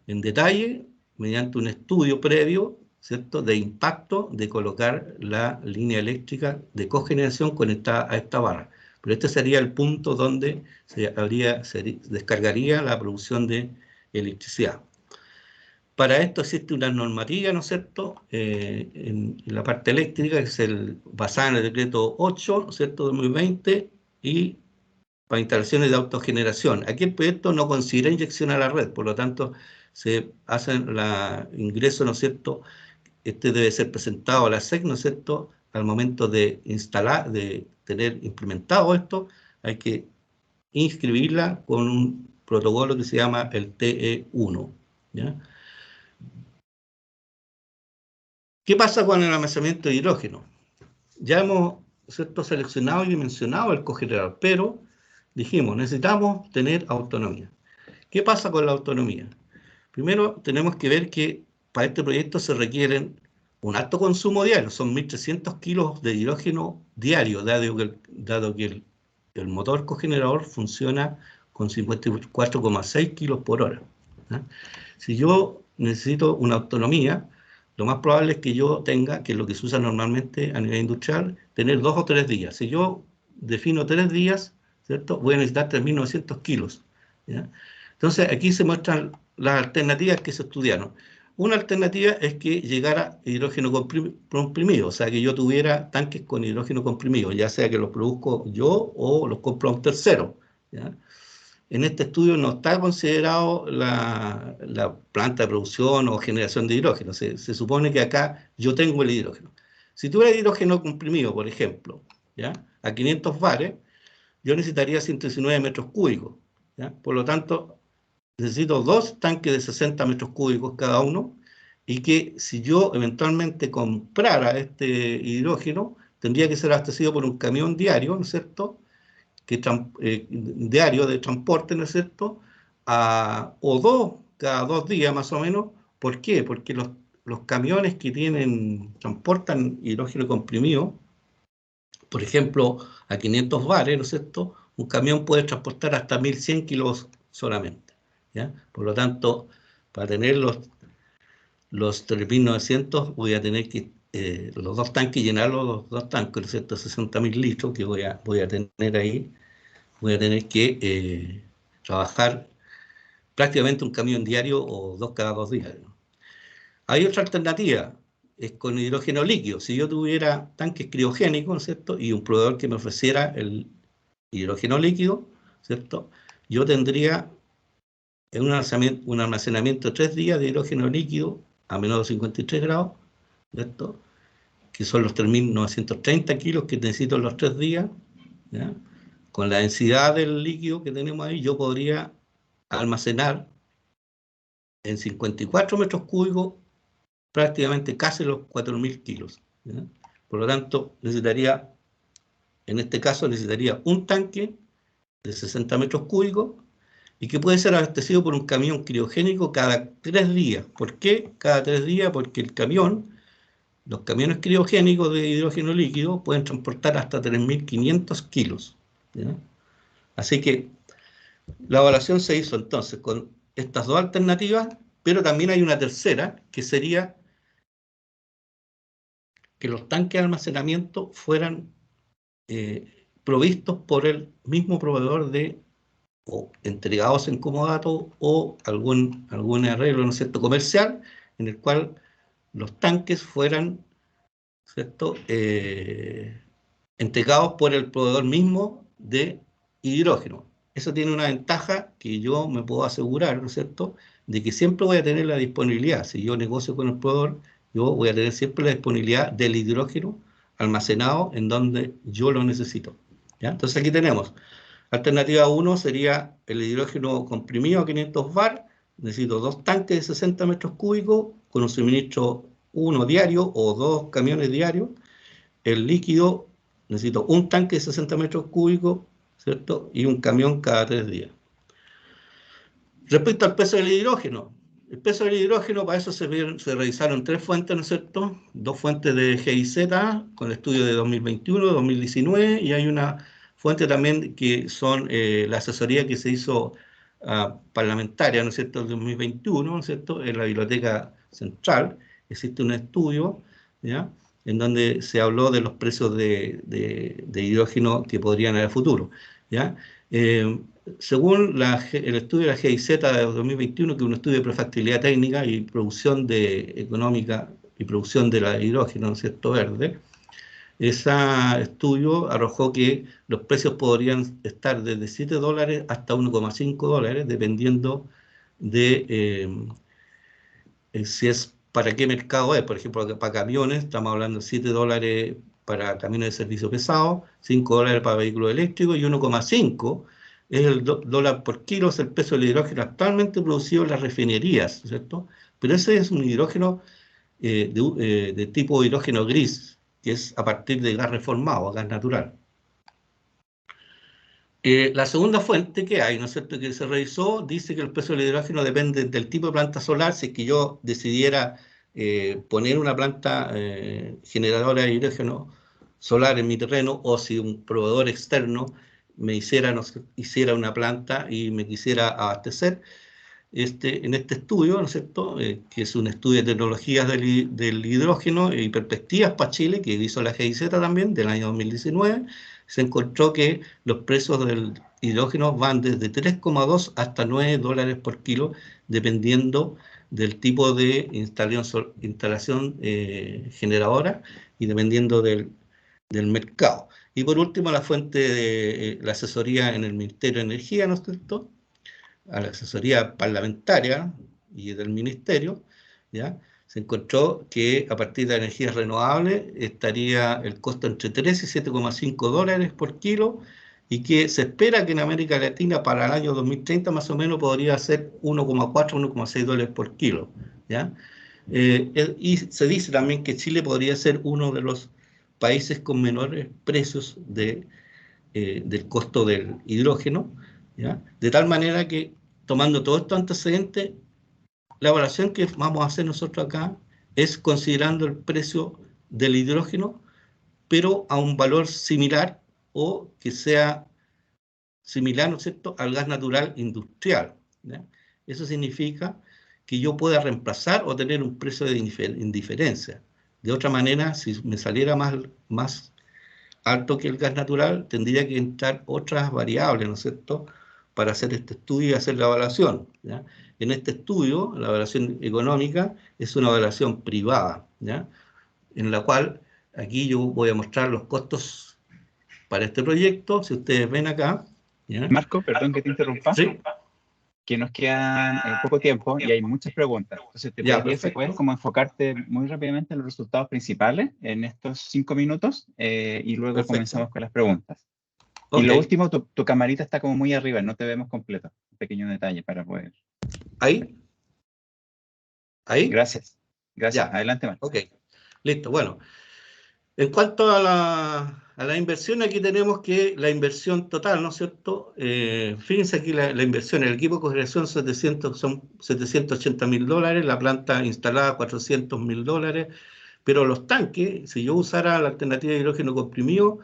en detalle, mediante un estudio previo, ¿cierto?, de impacto de colocar la línea eléctrica de cogeneración conectada a esta barra. Pero este sería el punto donde se descargaría la producción de electricidad. Para esto existe una normativa, ¿no es cierto?, en la parte eléctrica, que es basada en el decreto 8, ¿no es cierto?, 2020, y para instalaciones de autogeneración. Aquí el proyecto no considera inyección a la red, por lo tanto, se hacen ingreso, ¿no es cierto?, este debe ser presentado a la SEC, ¿no es cierto?, al momento de tener implementado esto, hay que inscribirla con un protocolo que se llama el TE1, ¿ya? ¿Qué pasa con el almacenamiento de hidrógeno? Ya hemos, ¿cierto?, seleccionado y dimensionado el cogenerador, pero dijimos, necesitamos tener autonomía. ¿Qué pasa con la autonomía? Primero, tenemos que ver que para este proyecto se requieren un alto consumo diario, son 1.300 kilos de hidrógeno diario, dado que el motor cogenerador funciona con 54,6 kilos por hora. ¿Ah? Si yo necesito una autonomía, lo más probable es que yo tenga, que es lo que se usa normalmente a nivel industrial, tener 2 o 3 días. Si yo defino 3 días, ¿cierto?, voy a necesitar 3.900 kilos. ¿Ya? Entonces, aquí se muestran las alternativas que se estudiaron. Una alternativa es que llegara hidrógeno comprimido, o sea, que yo tuviera tanques con hidrógeno comprimido, ya sea que los produzco yo o los compro a un tercero, ¿ya? En este estudio no está considerado la planta de producción o generación de hidrógeno. Se supone que acá yo tengo el hidrógeno. Si tuviera hidrógeno comprimido, por ejemplo, ¿ya?, a 500 bares, yo necesitaría 119 metros cúbicos, ¿ya? Por lo tanto, necesito 2 tanques de 60 metros cúbicos cada uno, y que si yo eventualmente comprara este hidrógeno, tendría que ser abastecido por un camión diario, ¿no es cierto?, diario de transporte, ¿no es cierto?, o 2 cada 2 días más o menos. ¿Por qué? Porque los camiones que transportan hidrógeno comprimido, por ejemplo, a 500 bares, ¿no es cierto? Un camión puede transportar hasta 1100 kilos solamente, ¿ya? Por lo tanto, para tener los 3900 voy a tener que, los 2 tanques, llenarlos, los 2 tanques, los 160.000 litros que voy a tener ahí, voy a tener que trabajar prácticamente un camión diario o 2 cada 2 días, ¿no? Hay otra alternativa, es con hidrógeno líquido. Si yo tuviera tanques criogénicos, ¿no es cierto?, y un proveedor que me ofreciera el hidrógeno líquido, ¿cierto?, yo tendría un almacenamiento de 3 días de hidrógeno líquido a menos de 53 grados, ¿cierto?, que son los 3.930 kilos que necesito en los 3 días, ¿ya? Con la densidad del líquido que tenemos ahí, yo podría almacenar en 54 metros cúbicos prácticamente casi los 4.000 kilos, ¿ya? Por lo tanto, en este caso, necesitaría un tanque de 60 metros cúbicos y que puede ser abastecido por un camión criogénico cada 3 días. ¿Por qué cada 3 días? Porque los camiones criogénicos de hidrógeno líquido pueden transportar hasta 3.500 kilos, ¿ya? Así que la evaluación se hizo entonces con estas 2 alternativas, pero también hay una tercera, que sería que los tanques de almacenamiento fueran provistos por el mismo proveedor o entregados en comodato o algún arreglo, ¿no es cierto?, comercial, en el cual los tanques fueran, ¿cierto?, entregados por el proveedor mismo de hidrógeno. Eso tiene una ventaja que yo me puedo asegurar, ¿no es cierto?, de que siempre voy a tener la disponibilidad. Si yo negocio con el proveedor, yo voy a tener siempre la disponibilidad del hidrógeno almacenado en donde yo lo necesito, ¿ya? Entonces aquí tenemos, alternativa 1 sería el hidrógeno comprimido a 500 bar, necesito 2 tanques de 60 metros cúbicos con un suministro 1 diario o 2 camiones diarios. El líquido, necesito un tanque de 60 metros cúbicos, ¿cierto?, y un camión cada 3 días. Respecto al peso del hidrógeno, el peso del hidrógeno, para eso se revisaron 3 fuentes, ¿no es cierto? 2 fuentes de GIZ, con el estudio de 2021, 2019, y hay una fuente también que son la asesoría que se hizo parlamentaria, ¿no es cierto?, en 2021, ¿no es cierto?, en la Biblioteca Central. Existe un estudio, ¿ya?, en donde se habló de los precios de hidrógeno que podrían haber futuro, ¿ya? Según el estudio de la GIZ de 2021, que es un estudio de prefactibilidad técnica y producción económica y producción de la hidrógeno, ¿no es cierto?, verde, ese estudio arrojó que los precios podrían estar desde $7 hasta $1,5, dependiendo de si es para qué mercado es. Por ejemplo, para camiones, estamos hablando de $7 para camiones de servicio pesado, $5 para vehículos eléctricos y 1,5 es el dólar por kilo, es el peso del hidrógeno actualmente producido en las refinerías, ¿cierto? Pero ese es un hidrógeno de tipo hidrógeno gris, que es a partir de gas reformado, gas natural. La segunda fuente que hay, ¿no es cierto?, que se revisó, dice que el precio del hidrógeno depende del tipo de planta solar. Si es que yo decidiera poner una planta generadora de hidrógeno solar en mi terreno, o si un proveedor externo me hiciera una planta y me quisiera abastecer, en este estudio, ¿no es cierto?, que es un estudio de tecnologías del hidrógeno y perspectivas para Chile, que hizo la GIZ también, del año 2019, se encontró que los precios del hidrógeno van desde 3,2 hasta $9 por kilo, dependiendo del tipo de instalación generadora y dependiendo del mercado. Y por último, la fuente de la asesoría en el Ministerio de Energía, ¿no es cierto?, a la asesoría parlamentaria y del ministerio, ¿ya?, se encontró que a partir de energías renovables estaría el costo entre 3 y $7,5 por kilo, y que se espera que en América Latina para el año 2030 más o menos podría ser 1,4, 1,6 dólares por kilo, ¿ya? Y se dice también que Chile podría ser uno de los países con menores precios del costo del hidrógeno, ¿ya?, de tal manera que tomando todos estos antecedentes, la evaluación que vamos a hacer nosotros acá es considerando el precio del hidrógeno, pero a un valor similar o que sea similar, ¿no es cierto?, al gas natural industrial, ¿ya? Eso significa que yo pueda reemplazar o tener un precio de indiferencia. De otra manera, si me saliera más alto que el gas natural, tendría que entrar otras variables, ¿no es cierto?, para hacer este estudio y hacer la evaluación, ¿ya? En este estudio, la evaluación económica es una evaluación privada, ¿ya?, en la cual aquí yo voy a mostrar los costos para este proyecto. Si ustedes ven acá, ¿ya? Marco, perdón que te interrumpa, Sí, que nos quedan poco tiempo y hay muchas preguntas. Entonces, te ya, pediría si perfecto. puedes como enfocarte muy rápidamente en los resultados principales en estos 5 minutos y luego Perfecto. comenzamos con las preguntas. Ok, Y lo último, tu camarita está como muy arriba, no te vemos completo. Un pequeño detalle para poder. ahí, Gracias. Gracias. ya, Adelante, Marco. ok, listo. Bueno, en cuanto a la inversión, aquí tenemos que la inversión total, ¿no es cierto? Fíjense aquí la inversión, el equipo de cogeneración son $780.000, la planta instalada $400.000, pero los tanques, si yo usara la alternativa de hidrógeno comprimido,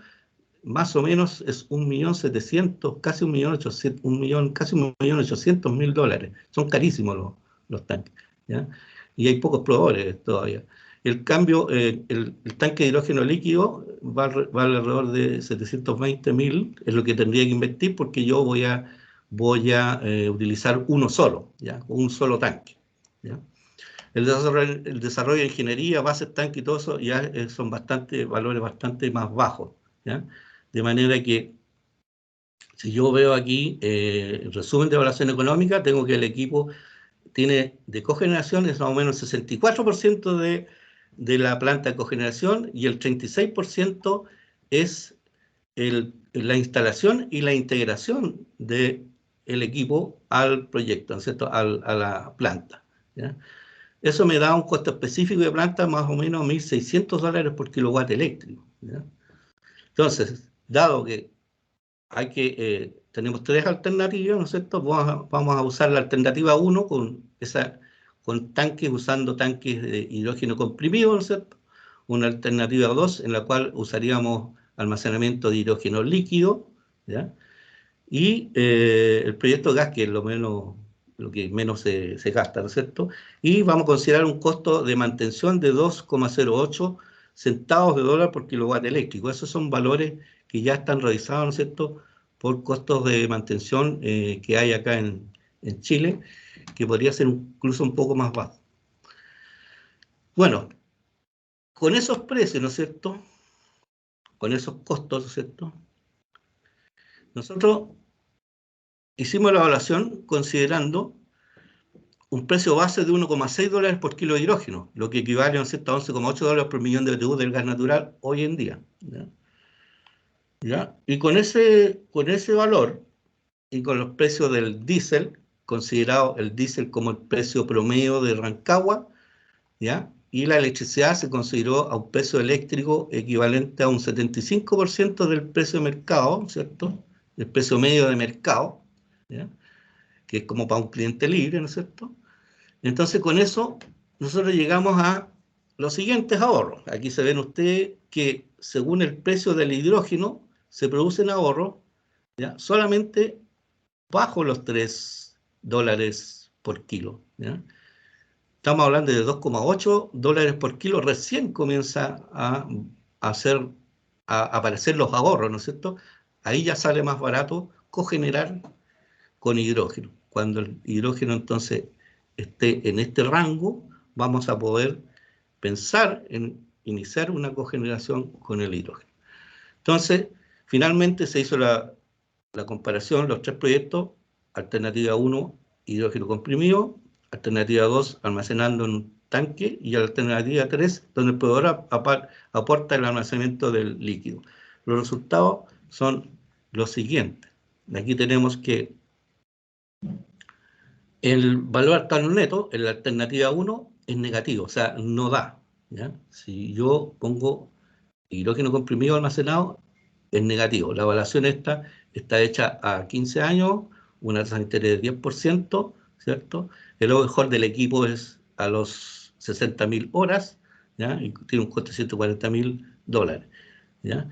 más o menos es 1.700.000, casi 1.800.000, casi 1.800.000 dólares. Son carísimos los tanques, ¿ya? Y hay pocos proveedores todavía. El cambio, el tanque de hidrógeno líquido vale alrededor de 720.000, es lo que tendría que invertir porque yo voy a utilizar uno solo, ¿ya? Un solo tanque, ¿ya? El desarrollo de ingeniería, bases, tanque y todo eso ya son valores bastante más bajos, ¿ya? De manera que si yo veo aquí el resumen de evaluación económica, tengo que el equipo tiene de cogeneración es más o menos el 64% de la planta de cogeneración y el 36% es la instalación y la integración del equipo al proyecto, ¿no es cierto?, a la planta, ¿ya? Eso me da un costo específico de planta más o menos $1.600 por kilowatt eléctrico, ¿ya? Entonces, dado que tenemos tres alternativas, ¿no es cierto? Vamos a usar la alternativa 1 con tanques, usando tanques de hidrógeno comprimido, ¿no es cierto? Una alternativa 2 en la cual usaríamos almacenamiento de hidrógeno líquido, ¿ya? Y el proyecto gas, que es lo que menos se gasta, ¿no es cierto? Y vamos a considerar un costo de mantención de 2,08 centavos de dólar por kilowatt eléctrico. Esos son valores que ya están revisados, ¿no es cierto?, por costos de mantención que hay acá en Chile, que podría ser incluso un poco más bajo. Bueno, con esos precios, ¿no es cierto?, con esos costos, ¿no es cierto?, nosotros hicimos la evaluación considerando un precio base de $1,6 por kilo de hidrógeno, lo que equivale a $11,8 por millón de BTU del gas natural hoy en día, ¿ya? ¿Ya? Y con ese valor y con los precios del diésel, considerado el diésel como el precio promedio de Rancagua, ¿ya?, y la electricidad se consideró a un precio eléctrico equivalente a un 75% del precio de mercado, ¿cierto?, el precio medio de mercado, ¿ya?, que es como para un cliente libre, ¿no es cierto? Entonces, con eso, nosotros llegamos a los siguientes ahorros. Aquí se ven ustedes que, según el precio del hidrógeno, se producen ahorros, ¿ya?, solamente bajo los $3 por kilo, ¿ya? Estamos hablando de $2,8 por kilo, recién comienza a aparecer los ahorros, ¿no es cierto? Ahí ya sale más barato cogenerar con hidrógeno. Cuando el hidrógeno entonces esté en este rango, vamos a poder pensar en iniciar una cogeneración con el hidrógeno. Entonces, finalmente se hizo la comparación, los tres proyectos: alternativa 1, hidrógeno comprimido; alternativa 2, almacenando en un tanque; y alternativa 3, donde el proveedor aporta el almacenamiento del líquido. Los resultados son los siguientes. Aquí tenemos que el valor actual neto en la alternativa 1 es negativo, o sea, no da, ¿ya? Si yo pongo hidrógeno comprimido almacenado, es negativo. La evaluación esta está hecha a 15 años una tasa de interés de 10%, ¿cierto? El overhaul del equipo es a los 60.000 horas, ¿ya? Y tiene un coste de $140.000, ¿ya?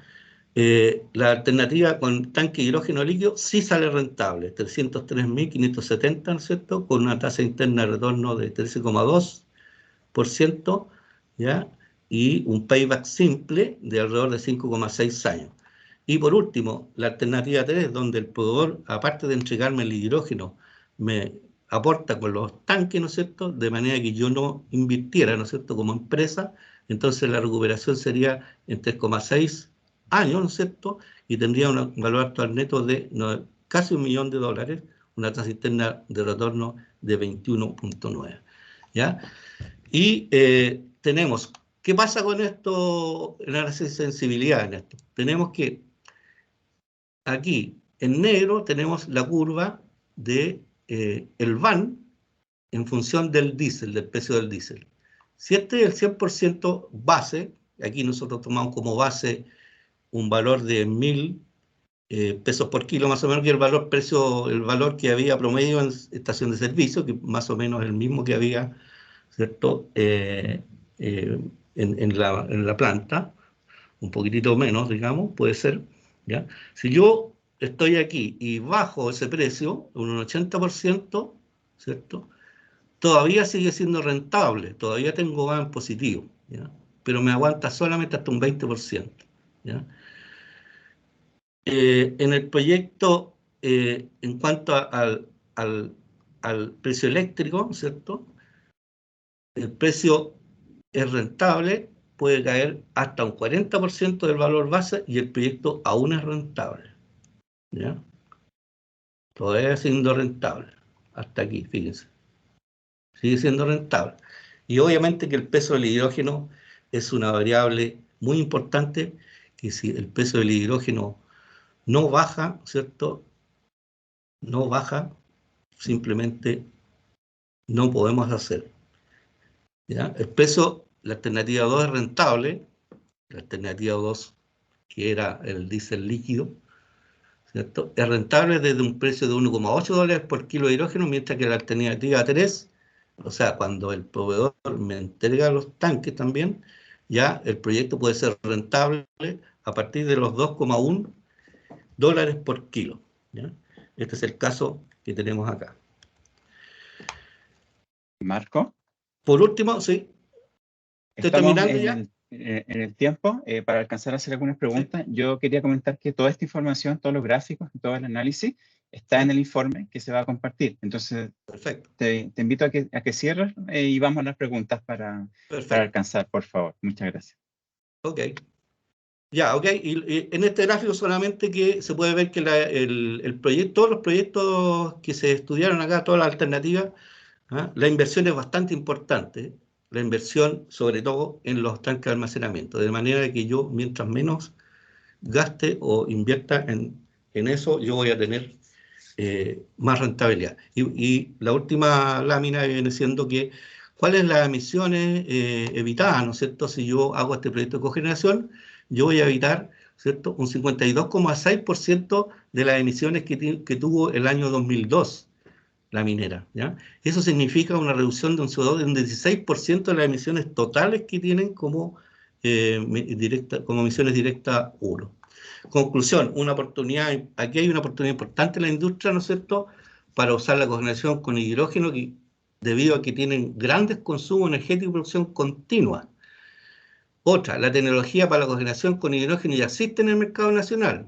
La alternativa con tanque de hidrógeno líquido sí sale rentable, 303.570, ¿no es cierto? Con una tasa interna de retorno de 13,2%, ¿ya? Y un payback simple de alrededor de 5,6 años. Y por último, la alternativa 3, donde el proveedor, aparte de entregarme el hidrógeno, me aporta con los tanques, ¿no es cierto?, de manera que yo no invirtiera, ¿no es cierto?, como empresa, entonces la recuperación sería en 3,6 años, ¿no es cierto?, y tendría un valor actual neto de casi $1 millón, una tasa interna de retorno de 21,9, ¿ya? Y tenemos, ¿qué pasa con esto, el análisis de sensibilidad en esto? Tenemos que, aquí, en negro, tenemos la curva de el VAN en función del diésel, del precio del diésel. Si este es el 100% base, aquí nosotros tomamos como base un valor de 1.000 pesos por kilo, más o menos, que el valor que había promedio en estación de servicio, que más o menos el mismo que había, ¿cierto?, en la planta, un poquitito menos, digamos, puede ser, ¿ya? Si yo estoy aquí y bajo ese precio, un 80%, ¿cierto?, todavía sigue siendo rentable, todavía tengo VAN positivo, ¿ya? Pero me aguanta solamente hasta un 20%, ¿ya? En el proyecto, en cuanto al precio eléctrico, ¿cierto?, el precio es rentable, puede caer hasta un 40% del valor base y el proyecto aún es rentable, ¿ya? Todavía siendo rentable, hasta aquí, fíjense. Sigue siendo rentable. Y obviamente que el peso del hidrógeno es una variable muy importante, que si el peso del hidrógeno no baja, ¿cierto?, no baja, simplemente no podemos hacer, ¿ya? El peso, la alternativa 2 es rentable, la alternativa 2, que era el diésel líquido, ¿cierto?, es rentable desde un precio de $1,8 por kilo de hidrógeno, mientras que la alternativa 3, o sea, cuando el proveedor me entrega los tanques también, ya el proyecto puede ser rentable a partir de los $2,1 por kilo, ¿ya? Este es el caso que tenemos acá. Marco, Por último, sí, estoy estamos terminando ya. en el tiempo para alcanzar a hacer algunas preguntas. Sí. Yo quería comentar que toda esta información, todos los gráficos, todo el análisis, está Sí. en el informe que se va a compartir. Entonces, Perfecto. te invito a que cierres y vamos a las preguntas para alcanzar, por favor. Muchas gracias. Ok. Ya, ok. Y en este gráfico solamente que se puede ver que el proyecto, todos los proyectos que se estudiaron acá, todas las alternativas, ¿ah?, la inversión es bastante importante. La inversión, sobre todo, en los tanques de almacenamiento. De manera que yo, mientras menos gaste o invierta en eso, yo voy a tener más rentabilidad. Y la última lámina viene siendo que, ¿cuáles las emisiones evitadas, ¿no es cierto? Si yo hago este proyecto de cogeneración, yo voy a evitar, ¿cierto?, un 52,6% de las emisiones que tuvo el año 2002 la minera, ¿ya? Eso significa una reducción de un CO2 de un 16% de las emisiones totales que tienen como emisiones directas 1. Conclusión, aquí hay una oportunidad importante en la industria, ¿no es cierto?, para usar la cogeneración con hidrógeno, debido a que tienen grandes consumos energéticos y producción continua. Otra, la tecnología para la cogeneración con hidrógeno ya existe en el mercado nacional.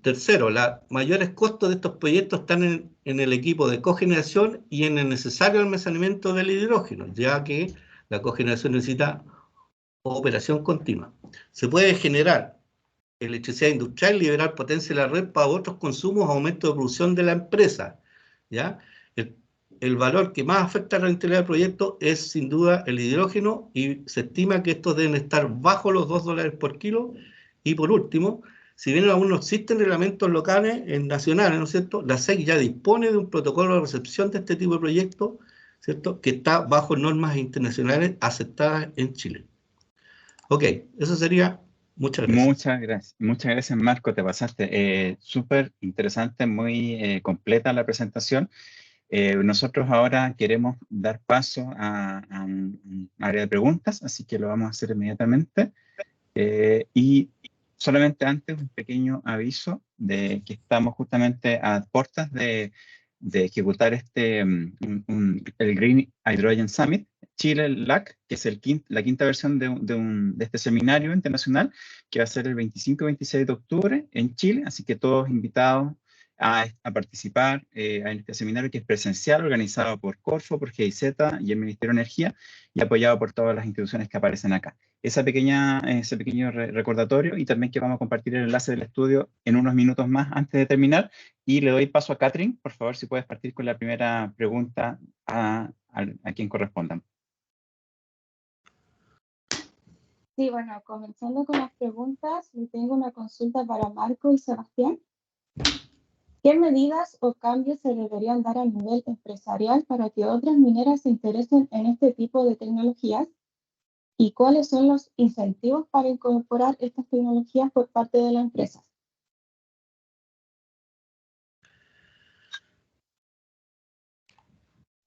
Tercero, los mayores costos de estos proyectos están en el equipo de cogeneración y en el necesario almacenamiento del hidrógeno, ya que la cogeneración necesita operación continua. Se puede generar electricidad industrial, liberar potencia de la red para otros consumos, aumento de producción de la empresa, ¿ya? El valor que más afecta a la rentabilidad del proyecto es sin duda el hidrógeno, y se estima que estos deben estar bajo los $2 por kilo. Y por último, si bien aún no existen reglamentos locales, nacionales, ¿no es cierto?, la SEC ya dispone de un protocolo de recepción de este tipo de proyectos, ¿cierto?, que está bajo normas internacionales aceptadas en Chile. Ok, eso sería Muchas gracias. Muchas gracias, Marco, te pasaste. Súper interesante, muy completa la presentación. Nosotros ahora queremos dar paso a un área de preguntas, así que lo vamos a hacer inmediatamente. Y solamente antes un pequeño aviso de que estamos justamente a puertas de ejecutar el Green Hydrogen Summit Chile LAC, que es la quinta versión de este seminario internacional, que va a ser el 25 y 26 de octubre en Chile, así que todos invitados a participar en este seminario, que es presencial, organizado por Corfo, por GIZ y el Ministerio de Energía, y apoyado por todas las instituciones que aparecen acá. Ese pequeño recordatorio, y también que vamos a compartir el enlace del estudio en unos minutos más antes de terminar, y le doy paso a Catherine. Por favor, si puedes partir con la primera pregunta a quien corresponda. Sí, bueno, comenzando con las preguntas, tengo una consulta para Marco y Sebastián. ¿Qué medidas o cambios se deberían dar a nivel empresarial para que otras mineras se interesen en este tipo de tecnologías? ¿Y cuáles son los incentivos para incorporar estas tecnologías por parte de la empresa?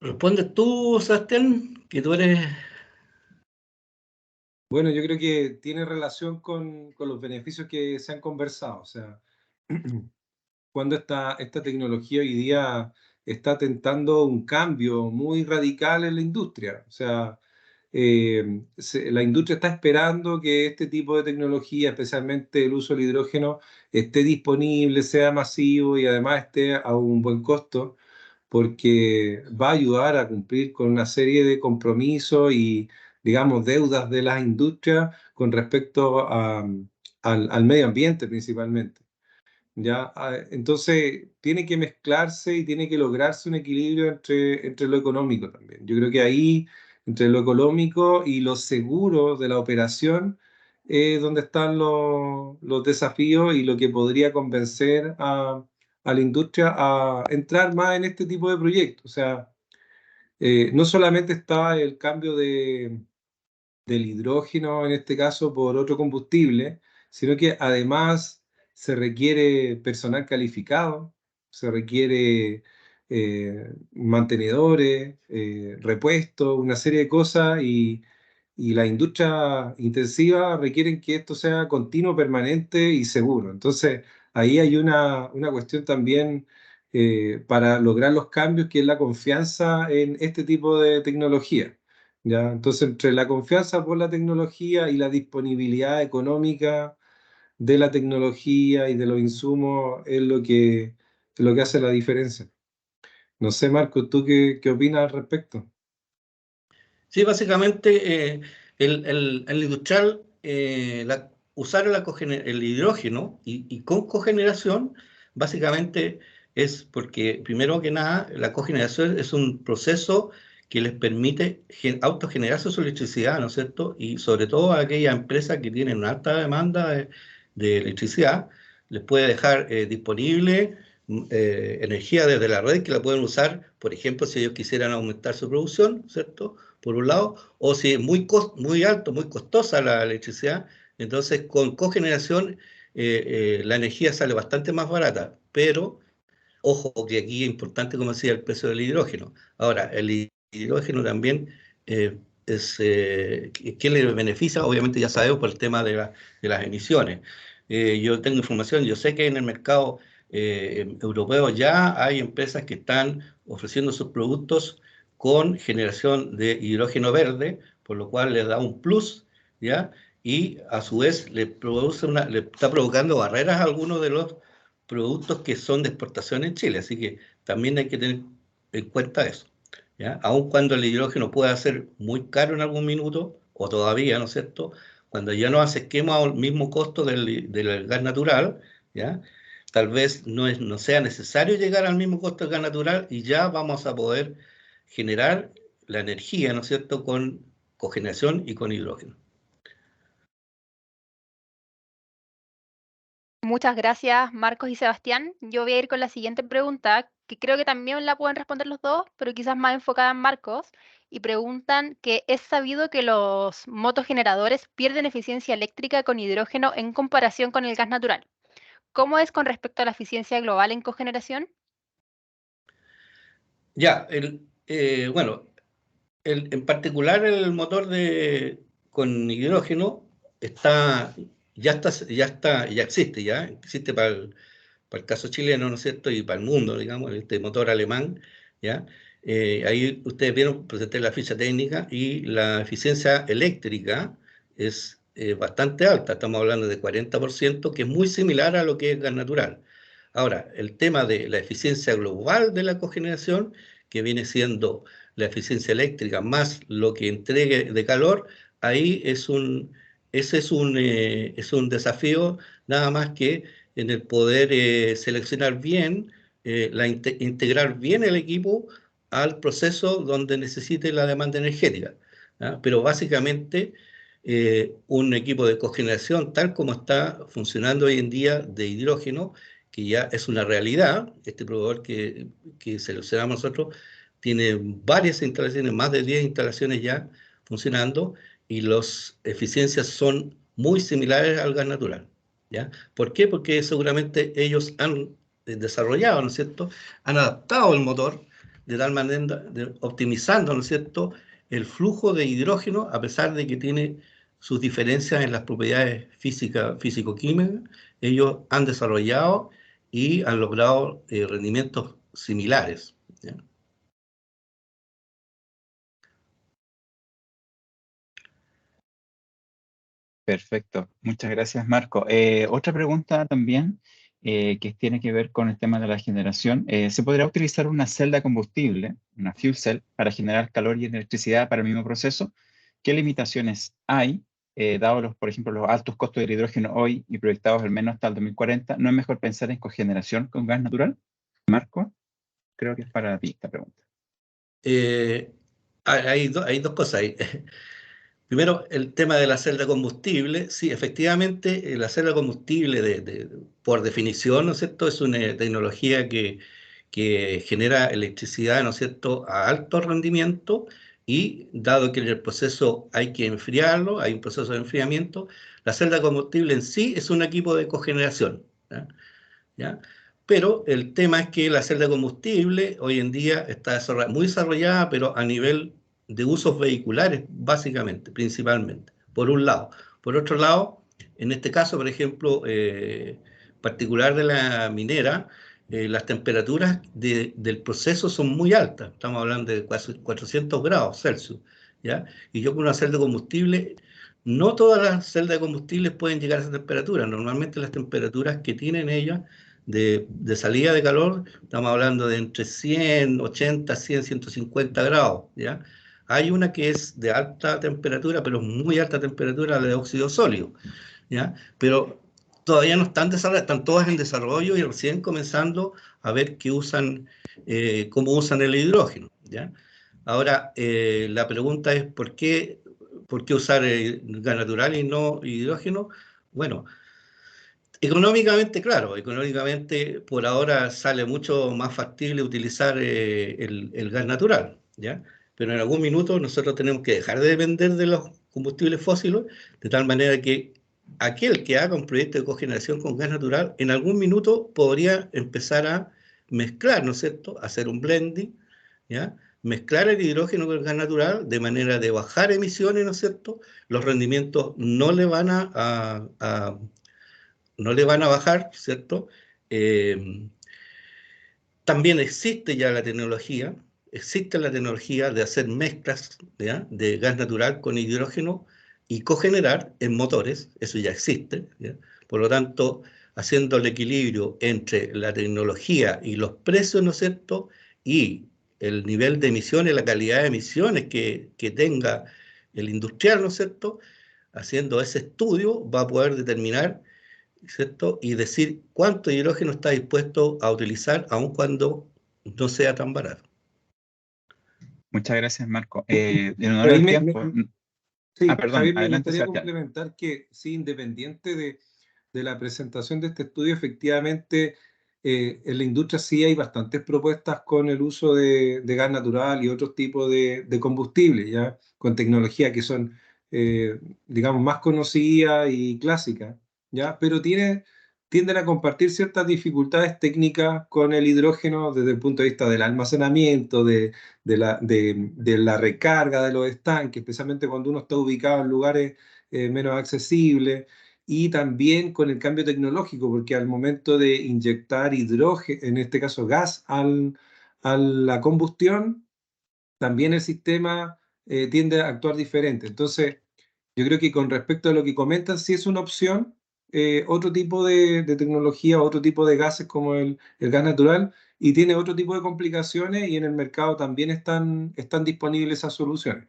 Respondes tú, Sebastián, que tú eres... Bueno, yo creo que tiene relación con los beneficios que se han conversado. O sea, cuando esta tecnología hoy día está tentando un cambio muy radical en la industria. O sea, la industria está esperando que este tipo de tecnología, especialmente el uso del hidrógeno, esté disponible, sea masivo y además esté a un buen costo, porque va a ayudar a cumplir con una serie de compromisos y, digamos, deudas de las industrias con respecto al medio ambiente principalmente. ¿Ya? Entonces, tiene que mezclarse y tiene que lograrse un equilibrio entre lo económico también. Yo creo que ahí, entre lo económico y lo seguro de la operación, es donde están los desafíos y lo que podría convencer a la industria a entrar más en este tipo de proyectos. O sea, no solamente está el cambio del hidrógeno, en este caso, por otro combustible, sino que además se requiere personal calificado, se requiere mantenedores, repuestos, una serie de cosas, y la industria intensiva requieren que esto sea continuo, permanente y seguro. Entonces, ahí hay una cuestión también para lograr los cambios, que es la confianza en este tipo de tecnología. ¿Ya? Entonces, entre la confianza por la tecnología y la disponibilidad económica de la tecnología y de los insumos es lo que hace la diferencia. No sé, Marco, ¿tú qué opinas al respecto? Sí, básicamente el industrial, usar el hidrógeno y con cogeneración, básicamente es porque, primero que nada, la cogeneración es un proceso que les permite autogenerarse su electricidad, ¿no es cierto? Y sobre todo a aquellas empresas que tienen una alta demanda de electricidad, les puede dejar disponible energía desde la red que la pueden usar, por ejemplo, si ellos quisieran aumentar su producción, ¿cierto? Por un lado, o si es muy alto, muy costosa la electricidad, entonces con cogeneración la energía sale bastante más barata, pero ojo que aquí es importante, como decía, el precio del hidrógeno. Ahora, el hidrógeno también ¿qué le beneficia? Obviamente ya sabemos por el tema de las emisiones. Yo tengo información, yo sé que en el mercado europeo ya hay empresas que están ofreciendo sus productos con generación de hidrógeno verde, por lo cual les da un plus, ¿ya? Y a su vez le está provocando barreras a algunos de los productos que son de exportación en Chile, así que también hay que tener en cuenta eso, ¿ya? Aun cuando el hidrógeno pueda ser muy caro en algún minuto, o todavía, ¿no es cierto? Cuando ya nos acerquemos al mismo costo del gas natural, ¿ya? Tal vez no sea necesario llegar al mismo costo del gas natural y ya vamos a poder generar la energía, ¿no es cierto?, con cogeneración y con hidrógeno. Muchas gracias, Marcos y Sebastián. Yo voy a ir con la siguiente pregunta, que creo que también la pueden responder los dos, pero quizás más enfocada en Marcos, y preguntan que es sabido que los motogeneradores pierden eficiencia eléctrica con hidrógeno en comparación con el gas natural. ¿Cómo es con respecto a la eficiencia global en cogeneración? Ya, bueno, en particular el motor con hidrógeno ya existe, existe para el caso chileno, ¿no es cierto? Y para el mundo, digamos, este motor alemán, ¿ya? Ahí ustedes vieron, presenté la ficha técnica y la eficiencia eléctrica es bastante alta, estamos hablando de 40%, que es muy similar a lo que es gas natural. Ahora, el tema de la eficiencia global de la cogeneración, que viene siendo la eficiencia eléctrica más lo que entregue de calor, ahí ese es un desafío nada más que en el poder seleccionar bien, integrar bien el equipo al proceso donde necesite la demanda energética. ¿Ah? Pero básicamente un equipo de cogeneración tal como está funcionando hoy en día de hidrógeno, que ya es una realidad, este proveedor que seleccionamos nosotros tiene varias instalaciones, más de 10 instalaciones ya funcionando, y las eficiencias son muy similares al gas natural. ¿Ya? ¿Por qué? Porque seguramente ellos han desarrollado, ¿no es cierto? Han adaptado el motor de tal manera, optimizando, ¿no es cierto?, el flujo de hidrógeno, a pesar de que tiene sus diferencias en las propiedades físico-químicas, ellos han desarrollado y han logrado rendimientos similares. ¿Ya? Perfecto, muchas gracias, Marco. Otra pregunta también que tiene que ver con el tema de la generación. ¿Se podrá utilizar una celda de combustible, una fuel cell, para generar calor y electricidad para el mismo proceso? ¿Qué limitaciones hay, dado por ejemplo, los altos costos del hidrógeno hoy y proyectados al menos hasta el 2040? ¿No es mejor pensar en cogeneración con gas natural? Marco, creo que es para ti esta pregunta. Hay dos cosas ahí. Primero, el tema de la celda de combustible. Sí, efectivamente, la celda de combustible, por definición, ¿no es cierto?, es una tecnología que genera electricidad, ¿no es cierto?, a alto rendimiento, y dado que en el proceso hay que enfriarlo, hay un proceso de enfriamiento, la celda de combustible en sí es un equipo de cogeneración. ¿Ya? ¿Ya? Pero el tema es que la celda de combustible hoy en día está muy desarrollada, pero a nivel de usos vehiculares, básicamente, principalmente, por un lado. Por otro lado, en este caso, por ejemplo, particular de la minera, las temperaturas del proceso son muy altas, estamos hablando de 400 grados Celsius, ¿ya? Y yo con una celda de combustible, no todas las celdas de combustible pueden llegar a esa temperatura, normalmente las temperaturas que tienen ellas de salida de calor, estamos hablando de entre 100, 80, 100, 150 grados, ¿ya? Hay una que es de alta temperatura, pero muy alta temperatura, la de óxido sólido, ¿ya? Pero todavía no están desarrolladas, están todas en desarrollo y recién comenzando a ver cómo usan el hidrógeno, ¿ya? Ahora, la pregunta es, ¿por qué usar gas natural y no hidrógeno? Bueno, económicamente, claro, económicamente por ahora sale mucho más factible utilizar el gas natural, ¿ya? Pero en algún minuto nosotros tenemos que dejar de depender de los combustibles fósiles, de tal manera que aquel que haga un proyecto de cogeneración con gas natural, en algún minuto podría empezar a mezclar, ¿no es cierto?, hacer un blending, ¿ya? Mezclar el hidrógeno con el gas natural de manera de bajar emisiones, ¿no es cierto? Los rendimientos no le van a bajar, ¿cierto? También existe la tecnología de hacer mezclas, ¿ya?, de gas natural con hidrógeno y cogenerar en motores, eso ya existe, ¿ya? Por lo tanto, haciendo el equilibrio entre la tecnología y los precios, ¿no es cierto?, y el nivel de emisiones, la calidad de emisiones que tenga el industrial, ¿no es cierto?, haciendo ese estudio va a poder determinar, ¿cierto?, y decir cuánto hidrógeno está dispuesto a utilizar, aun cuando no sea tan barato. Muchas gracias, Marco. En honor Ahí al tiempo. sí, Perdón, Javier, me adelante, gustaría Sebastián. complementar que, sí, independiente de la presentación de este estudio, efectivamente en la industria sí hay bastantes propuestas con el uso de gas natural y otros tipos de combustibles, ¿ya? Con tecnología que son, digamos, más conocidas y clásicas, ¿ya? Pero tienden a compartir ciertas dificultades técnicas con el hidrógeno desde el punto de vista del almacenamiento, de la recarga de los estanques, especialmente cuando uno está ubicado en lugares menos accesibles, y también con el cambio tecnológico, porque al momento de inyectar hidrógeno, en este caso gas, a la combustión, también el sistema tiende a actuar diferente. Entonces, yo creo que con respecto a lo que comentan, sí es una opción otro tipo de tecnología, otro tipo de gases como el gas natural, y tiene otro tipo de complicaciones y en el mercado también están disponibles esas soluciones.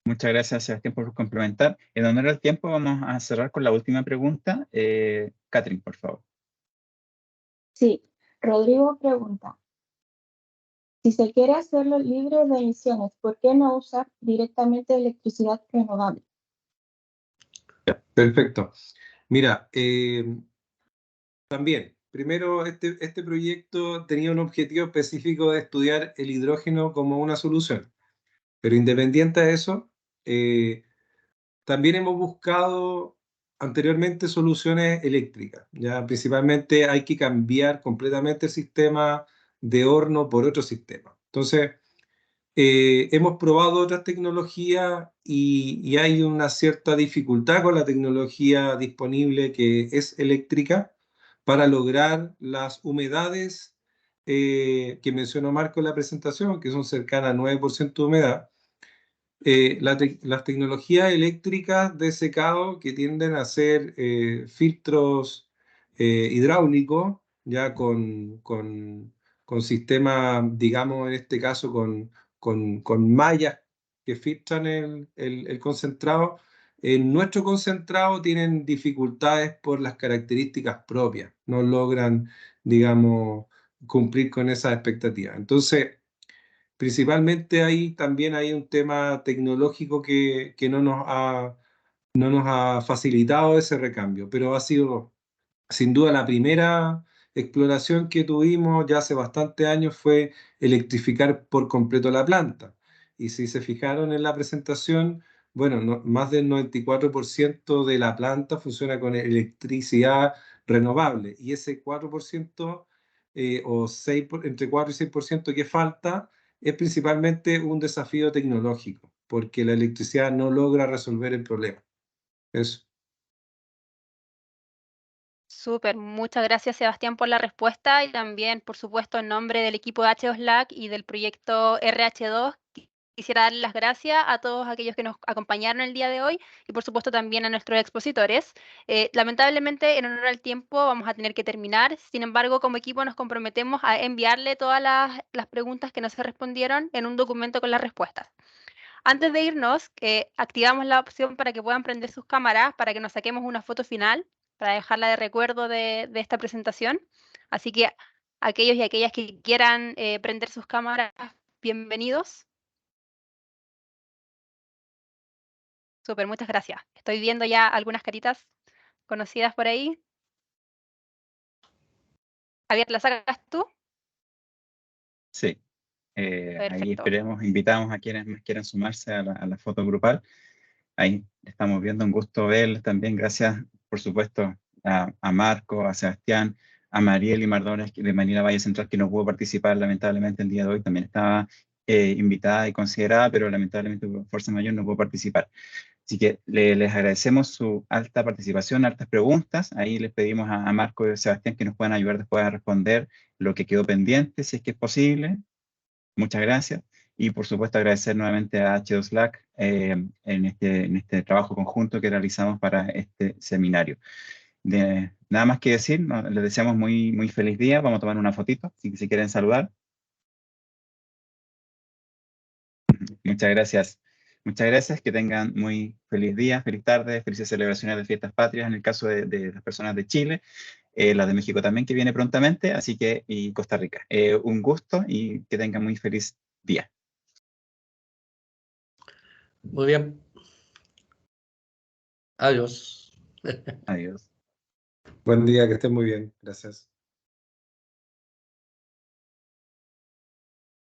Muchas gracias, Sebastián, por complementar. En honor al tiempo, vamos a cerrar con la última pregunta. Catherine, por favor. Sí, Rodrigo pregunta, si se quiere hacerlo libre de emisiones, ¿por qué no usar directamente electricidad renovable? Perfecto. Mira, también, primero, este proyecto tenía un objetivo específico de estudiar el hidrógeno como una solución, pero independiente de eso, también hemos buscado anteriormente soluciones eléctricas. Ya principalmente hay que cambiar completamente el sistema de horno por otro sistema. Entonces, hemos probado otras tecnologías y hay una cierta dificultad con la tecnología disponible que es eléctrica para lograr las humedades que mencionó Marco en la presentación, que son cercanas al 9% de humedad. Las tecnologías eléctricas de secado que tienden a ser filtros hidráulicos, ya con sistemas, digamos en este caso, con mallas que filtran el concentrado. En nuestro concentrado tienen dificultades por las características propias, no logran, digamos, cumplir con esas expectativas. Entonces, principalmente ahí también hay un tema tecnológico que no nos ha facilitado ese recambio, pero ha sido sin duda la primera exploración que tuvimos ya hace bastantes años fue electrificar por completo la planta. Y si se fijaron en la presentación, bueno, más del 94% de la planta funciona con electricidad renovable y ese 4% o 6, entre 4 y 6% que falta es principalmente un desafío tecnológico, porque la electricidad no logra resolver el problema. Eso. Súper, muchas gracias Sebastián por la respuesta y también, por supuesto, en nombre del equipo de H2LAC y del proyecto RH2, quisiera dar las gracias a todos aquellos que nos acompañaron el día de hoy y, por supuesto, también a nuestros expositores. Lamentablemente, en honor al tiempo, vamos a tener que terminar. Sin embargo, como equipo nos comprometemos a enviarle todas las preguntas que no se respondieron en un documento con las respuestas. Antes de irnos, activamos la opción para que puedan prender sus cámaras para que nos saquemos una foto final, para dejarla de recuerdo de esta presentación. Así que aquellos y aquellas que quieran prender sus cámaras, bienvenidos. Súper, muchas gracias. Estoy viendo ya algunas caritas conocidas por ahí. Javier, ¿la sacas tú? Sí. Ahí Perfecto. esperemos, invitamos a quienes más quieran sumarse a la foto grupal. Ahí estamos viendo, un gusto verles también. Gracias, por supuesto, a Marco, a Sebastián, a Mariel y Mardones de Manila Valle Central, que no pudo participar lamentablemente el día de hoy. También estaba invitada y considerada, pero lamentablemente por fuerza mayor no pudo participar. Así que les agradecemos su alta participación, altas preguntas. Ahí les pedimos a Marco y a Sebastián que nos puedan ayudar después a responder lo que quedó pendiente, si es que es posible. Muchas gracias. Y por supuesto agradecer nuevamente a H2LAC en este trabajo conjunto que realizamos para este seminario. Nada más que decir, les deseamos muy, muy feliz día. Vamos a tomar una fotito, si quieren saludar. Muchas gracias. Muchas gracias, que tengan muy feliz día, feliz tarde, felices celebraciones de fiestas patrias en el caso de las personas de Chile, las de México también que viene prontamente, así que, y Costa Rica. Un gusto y que tengan muy feliz día. Muy bien. Adiós. Adiós. Buen día, que estén muy bien. Gracias.